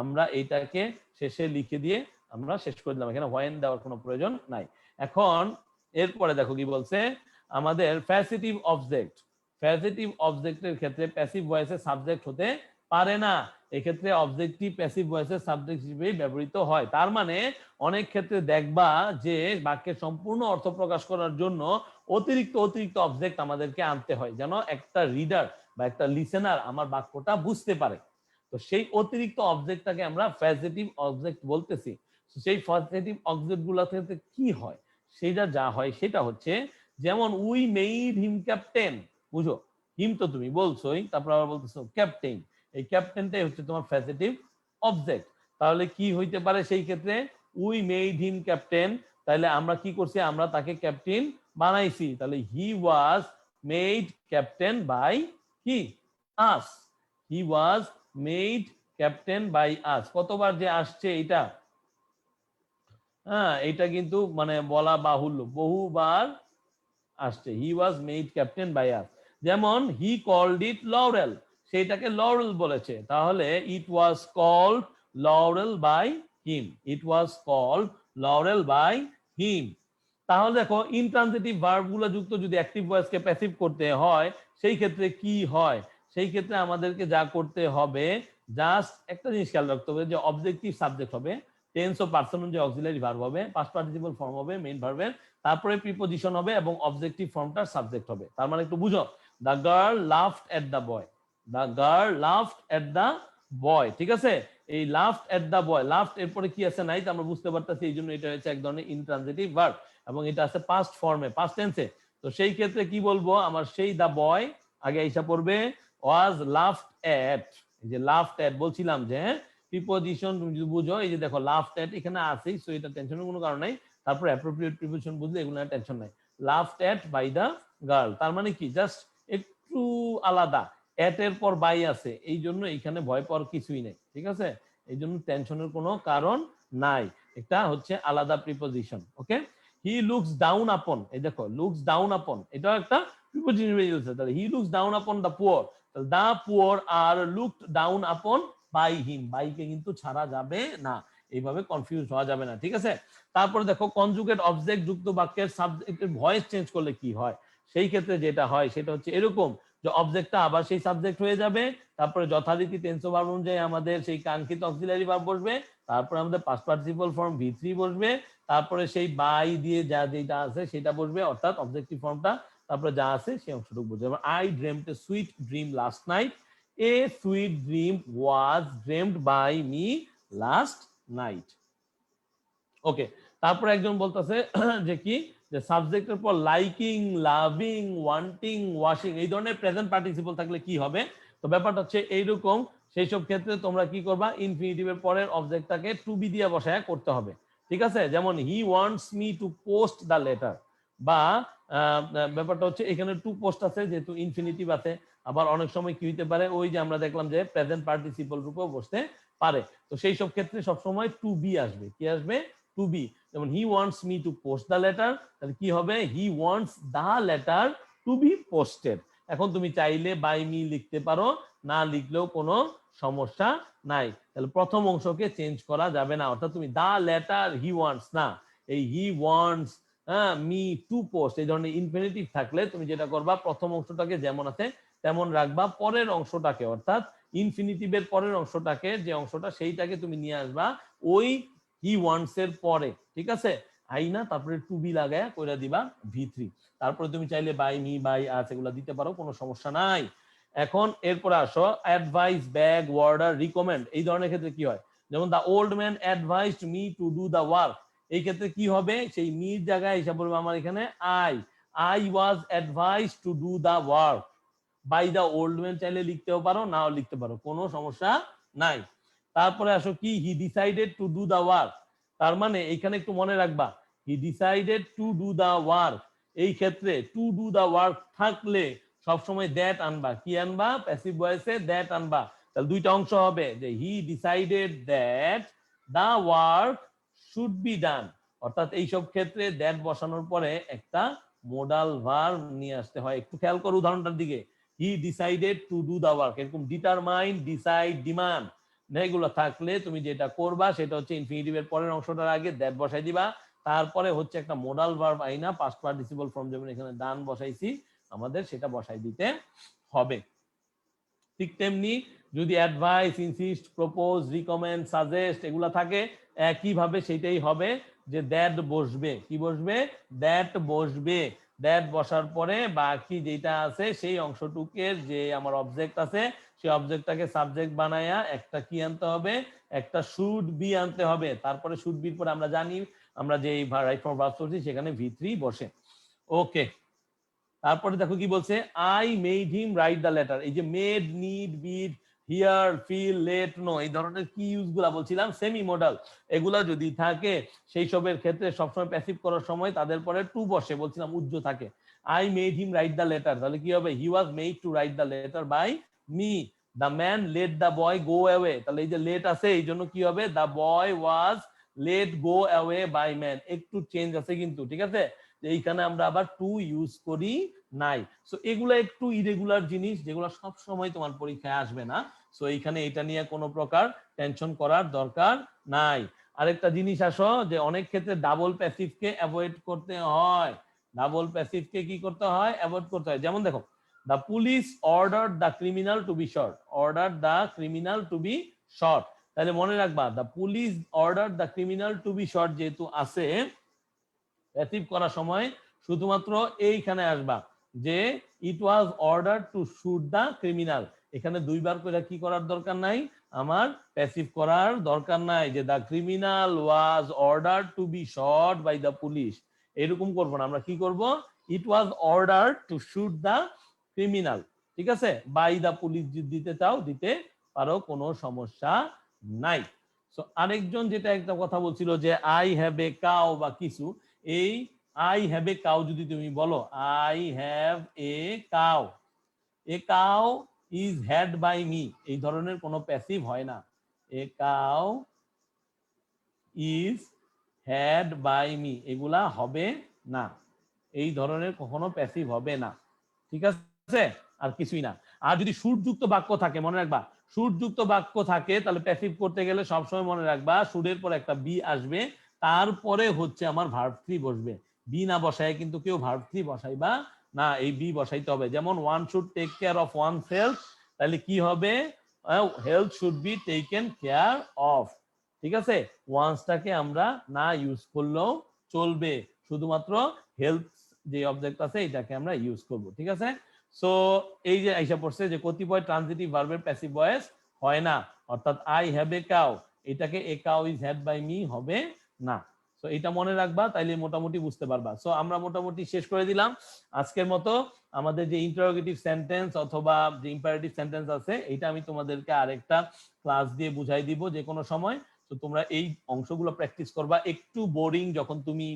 আমরা এইটাকে শেষে লিখে দিয়ে আমরা শেষ করে দিলাম, এখানে হোয়েন দেওয়ার কোনো প্রয়োজন নাই। এখন এরপরে দেখো কি বলছে আমাদের ফ্যাসিটিভ অবজেক্ট। ফ্যাসিটিভ অবজেক্টের ক্ষেত্রে প্যাসিভ ভয়েসের সাবজেক্ট হতে পারে না, এক্ষেত্রে অবজেক্টটি প্যাসিভ ভয়েসের সাবজেক্ট হিসেবে ব্যবহৃত হয়। তার মানে অনেক ক্ষেত্রে দেখবা যে বাক্যের সম্পূর্ণ অর্থ প্রকাশ করার জন্য অতিরিক্ত অবজেক্ট আমাদেরকে আনতে হয়, যেন একটা রিডার বা একটা লিসেনার আমার বাক্যটা বুঝতে পারে। তো সেই অতিরিক্ত অবজেক্টটাকে আমরা ফ্যাসিটিভ অবজেক্ট বলতেছি। সেই ফ্যাসিটিভ অবজেক্ট গুলোতে কি হয়, সেটা যা হয় সেটা হচ্ছে, যেমন উই মেড হিম ক্যাপ্টেন, বুঝো হিম তো তুমি বলছোই, তারপর আবার বলতেছো ক্যাপ্টেন, এই ক্যাপ্টেনটাই হচ্ছে তোমার ফ্যাসিটিভ অবজেক্ট। তাহলে কি হইতে পারে সেই ক্ষেত্রে? উই মেড হিম ক্যাপ্টেন, তাহলে আমরা কি করছি? আমরা তাকে ক্যাপ্টেন বানাইছি। তাহলে he was made captain by কি? Us. He was made captain by us. কতবার যে আসছে এটা, হ্যাঁ এটা কিন্তু মানে বলা বাহুল্য, বহুবার আসছে। He was made captain by us. যেমন হি কল্ড ইট লরেল, সেইটাকে লরেল বলেছে, তাহলে it was called laurel by him. It was called laurel by him. তাহলে দেখো ইনট্রানজিটিভ ভার্ব গুলো যুক্ত যদি অ্যাক্টিভ ভয়েসকে প্যাসিভ করতে হয়, সেই ক্ষেত্রে কি হয়? সেই ক্ষেত্রে আমাদেরকে যা করতে হবে, জাস্ট একটা জিনিস খেয়াল রাখতে হবে যে অবজেক্টিভ সাবজেক্ট হবে, টেন্স ও পার্সন অনুযায়ী অক্সিলারি ভার্ব হবে, পাস্ট পার্টিসিপল ফর্ম হবে মেইন ভার্বের, তারপরে প্রিপোজিশন হবে এবং অবজেক্টিভ ফর্মটার সাবজেক্ট হবে। তার মানে একটু বুঝো, the girl laughed at the boy, the girl laughed at the boy. ঠিক আছে, এই laughed at the boy, laughed এরপরে কি আছে নাই, আমরা বুঝতে পারতেছি, এই জন্য এটা হচ্ছে এক ধরনের ইনট্রানজিটিভ ভার্ব এবং এটা আছে পাস্ট ফর্মে, পাস্ট টেন্সে। তো সেই ক্ষেত্রে কি বলবো, আমার সেই দ্য বয় আগে এসে পড়বে ওয়াজ লাফড এট। এই যে লাফড এট বলছিলাম যে প্রিপোজিশন তুমি যদি বুঝো, এই যে দেখো লাফড এট এখানে আছেই, সো এটা টেনশনের কোনো কারণ নাই। তারপর অ্যাপ্রোপ্রিয়েট প্রিপোজিশন বুঝলে এগুলো টেনশন নাই। Laughed at by the girl, তার মানে কি জাস্ট একটু আলাদা, এট এর পর বাই আছে, এই জন্য এখানে ভয় পাওয়ার কিছুই নেই। ঠিক আছে, এই জন্য টেনশনের কোনো কারণ নাই, এটা হচ্ছে আলাদা প্রিপোজিশন। ওকে, হি লুকস ডাউন আপন, এই দেখো লুকস ডাউন আপন, এটাও একটা প্রিপোজিশন হয়ে যাচ্ছে। তাহলে he looks down upon the poor, the poor are looked down upon by him, বাইকে কিন্তু ছাড়া যাবে না, এইভাবে কনফিউজ হওয়া যাবে না। ঠিক আছে, তারপরে দেখো কনজুগেট অবজেক্ট যুক্ত বাক্যের সাবজেক্টের ভয়েস চেঞ্জ করলে কি হয়। সেই ক্ষেত্রে যেটা হয় সেটা হচ্ছে এরকম, যে অবজেক্টটা আবার সেই সাবজেক্ট হয়ে যাবে, তারপরে যথারীতি টেন্স ও ভার্ব অনুযায়ী আমাদের সেই কাঙ্ক্ষিত অক্সিলারি ভার্ব বসবে, তারপরে আমাদের পাস্ট পার্টিসিপল ফর্ম ভি3 বসবে, তারপরে সেই বাই দিয়ে যা যেটা আছে সেটা বসবে, অর্থাৎ অবজেক্টিভ ফর্মটা, তারপরে যা আছে সেই অংশটুকু বসবে। I dreamed a sweet dream last night, a sweet dream was dreamed by me last night. Okay, তারপরে একজন বলতেছে যে কি, যে সাবজেক্টের পর লাইকিং, লাভিং, ওয়ান্টিং, ওয়াশিং এই ধরনের প্রেজেন্ট পার্টিসিপল থাকলে কি হবে। তো ব্যাপারটা হচ্ছে এইরকম, সেই সব ক্ষেত্রে তোমরা কি করবা, ইনফিনিটিভের পরের অবজেক্টটাকে টু বি দিয়ে বসায় করতে হবে। ঠিক আছে, যেমন he wants me two post the letter, বা ব্যাপারটা হচ্ছে এখানে টু পোস্ট আছে যেহেতু ইনফিনিটিভ আছে। আবার অনেক সময় কি হইতে পারে, ওই যে আমরা দেখলাম যে প্রেজেন্ট পার্টিসিপল রূপেও বসতে পারে। তো সেই সব ক্ষেত্রে সবসময় টু বি আসবে, কি আসবে, টু বি। যেমন he wants me two post the letter, তাহলে কি হবে, he wants the letter to B posted. এখন তুমি চাইলে বাই মি লিখতে পারো, না লিখলেও কোনো সমস্যা নাই। তাহলে প্রথম অংশকে চেঞ্জ করা যাবে না, অর্থাৎ তুমি দ্য লেটার হি ওয়ান্টস না, এই he wants me two post এই ধরনের ইনফিনিটিভ থাকলে তুমি যেটা করবা, প্রথম অংশটাকে যেমন আছে তেমন রাখবা, পরের অংশটাকে অর্থাৎ ইনফিনিটিভের পরের অংশটাকে, যে অংশটা সেইটাকে তুমি নিয়ে আসবা ওই হি ওয়ান্টস এর পরে। ঠিক আছে, আই না, তারপরে টু বি লাগায় কইরা দিবা V3। তারপরে তুমি চাইলে বাই মি, বাই আস এগুলা দিতে পারো, কোনো সমস্যা নাই। এখন এরপরে আসো অ্যাডভাইস, ব্যাগ, ওয়ার্ডার, রিকমেন্ড। এই ধরনের ক্ষেত্রে কি হয়, যেমন the old man advised me to do the work. এই ক্ষেত্রে কি হবে, সেই মির জায়গায় হিসাব করবো আমার এখানে I was advised to do the work by the old man. চাইলে লিখতেও পারো, নাও লিখতে পারো, কোনো সমস্যা নাই। তারপরে আসো কি, he decided to do the work. তার মানে এখানে একটু মনে রাখবা, he decided to do the work. এই ক্ষেত্রে টু ডু দা ওয়ার্ক থাকলে সবসময় দ্যাট আনবা। কি আনবা, প্যাসিভ ভয়েসে দ্যাট আনবা। তাহলে দুইটা অংশ হবে, যে he decided that the work should be done, অর্থাৎ এইসব ক্ষেত্রে দ্যাট বসানোর পরে একটা মোডাল ভার্ব নিয়ে আসতে হয়। একটু খেয়াল করো উদাহরণটার দিকে, he decided to do the work, এরকম ডিটারমাইন, ডিসাইড, ডিমান্ড এগুলো থাকলে তুমি যেটা করবা সেটা হচ্ছে ইনফিনিটিভের পরের অংশটার আগে দ্যাট বসাই দিবা, তারপরে হচ্ছে একটা মোডাল ভার্ব আইনা পাস্ট পার্টিসিপল ফর্ম, যেমন এখানে ডান বসাইছি আমাদের সেটা বসাই দিতে হবে। ঠিক তেমনি যদি advice, insist, propose, recommend, suggest এগুলা থাকে একইভাবে সেটাই হবে, যে দ্যাট বসবে। কি বসবে, দ্যাট বসবে। দ্যাট বসার পরে বাকি যেটা আছে সেই অংশটুকের যে আমার অবজেক্ট আছে সেই অবজেক্টটাকে সাবজেক্ট বানায়া একটা কি আনতে হবে, একটা শুড বি আনতে হবে। তারপরে শুড বির পরে আমরা জানি আমরা যে রাইট ফর্ম ভার্ব করছি সেখানে V3 বসে। ওকে, তারপরে দেখো কি বলছে, I made him write the letter. এই যে made, need, bid, hear, feel, let, know এই ধরনের কি ইউজ গুলা বলছিলাম সেমি মডাল, এগুলা যদি থাকে সেই সবের ক্ষেত্রে সবসময় প্যাসিভ করার সময় তাদের পরে টু বসে, বলছিলাম উজ্জ থাকে। I made him write the letter, তাহলে কি হবে, he was made to write the letter by me. The man let the boy go away, তাহলে এই যে লেট আছে এই জন্য কি হবে, the boy was let go away by man. একটু চেঞ্জ আছে কিন্তু, ঠিক আছে, এইখানে আমরা আবার টু ইউজ করি নাই। সো এগুলা একটু ইরেগুলার জিনিস যেগুলো সব সময় তোমার পরীক্ষায় আসবে না। সো এইখানে এটা নিয়ে কোনো প্রকার টেনশন করার দরকার নাই। আরেকটা জিনিস আসো, যে অনেক ক্ষেত্রে ডাবল প্যাসিভকে অ্যাভয়েড করতে হয়। ডাবল প্যাসিভকে কি করতে হয়, অ্যাভয়েড করতে হয়। যেমন দেখো, the police order the criminal to be short, order the criminal to be short. তাহলে মনে রাখবা, the police order the criminal to be short যেহেতু আছে, প্যাসিভ করার সময় শুধুমাত্র এইখানে আসবা, যে it was order to shoot the criminal. এখানে দুইবার করে কি করার দরকার নাই, আমার প্যাসিভ করার দরকার নাই, যে the criminal was order to be shot by the police, এরকম করবো না। আমরা কি করব, it was order to shoot the criminal, ঠিক আছে, বাই দ্য পুলিশ দিতে চাও দিতে পারো, কোনো সমস্যা নাই। সো আরেকজন যেটা একটা কথা বলছিল যে আই হ্যাভ এ কাউ বা কিছু, এই আই হ্যাভ এ কাউ যদি তুমি বলো I have a cow, a cow is had by me, এই ধরনের কোনো প্যাসিভ হয় না। A cow is had by me এগুলা হবে না, এই ধরনের কখনো প্যাসিভ হবে না, ঠিক আছে, আর কিছুই না। আর যদি সুরযুক্ত বাক্য থাকে, মনে রাখবা সুরযুক্ত বাক্য থাকে তাহলে প্যাসিভ করতে গেলে সবসময় মনে রাখবা সুরের পর একটা বি আসবে, তারপরে হচ্ছে আমার ভার্ব 3 বসবে। বি না বসায় কিন্তু কেউ ভার্ব 3 বসাইবা না, এই বি বসাইতে হবে। যেমন one should take care of one health, তাহলে কি হবে, health should be taken care of, ঠিক আছে। ওয়ান্সটাকে আমরা না ইউজ করলেও চলবে, শুধুমাত্র হেলথ যে অবজেক্ট আছে এটাকে আমরা ইউজ করব, ঠিক আছে। সো এই যে আইসা পড়ছে যে কতিপয় ট্রানজিটিভ ভার্বের প্যাসিভ ভয়েস হয় না, অর্থাৎ আই হ্যাভ এ কাউ এটাকে a cow is had by me হবে না। সো এটা মনে রাখবা, তাইলে মোটামুটি বুঝতে পারবা। সো আমরা মোটামুটি শেষ করে দিলাম আজকের মতো। আমাদের যে ইন্টারোগেটিভ সেন্টেন্স অথবা যে ইম্পারেটিভ সেন্টেন্স আছে এটা আমি তোমাদেরকে আরেকটা ক্লাস দিয়ে বুঝাই দিব যে কোনো সময়। তো তোমরা এই অংশগুলো প্র্যাকটিস করবা। একটু বোরিং যখন তুমি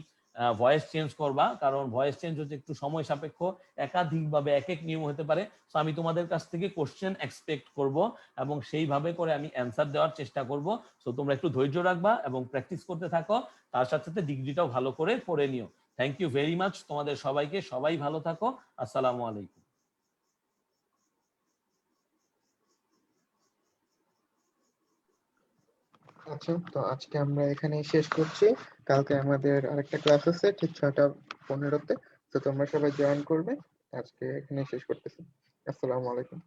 ভয়েস চেঞ্জ করবা, কারণ ভয়েস চেঞ্জ হচ্ছে একটু সময় সাপেক্ষ, একাধিকভাবে এক এক নিয়ম হতে পারে। তো আমি তোমাদের কাছ থেকে কোশ্চেন এক্সপেক্ট করব এবং সেইভাবে করে আমি অ্যান্সার দেওয়ার চেষ্টা করব। তো তোমরা একটু ধৈর্য রাখবা এবং প্র্যাকটিস করতে থাকো, তার সাথে সাথে ডিগ্রিটাও ভালো করে পড়ে নিও। থ্যাংক ইউ ভেরি মাচ তোমাদের সবাইকে, সবাই ভালো থাকো। আসসালামু আলাইকুম। আচ্ছা, তো আজকে আমরা এখানেই শেষ করছি। কালকে আমাদের আরেকটা ক্লাস আছে ঠিক 6:15-তে, তো তোমরা সবাই জয়েন করবে। আজকে এখানেই শেষ করতেছি। আসসালামু আলাইকুম।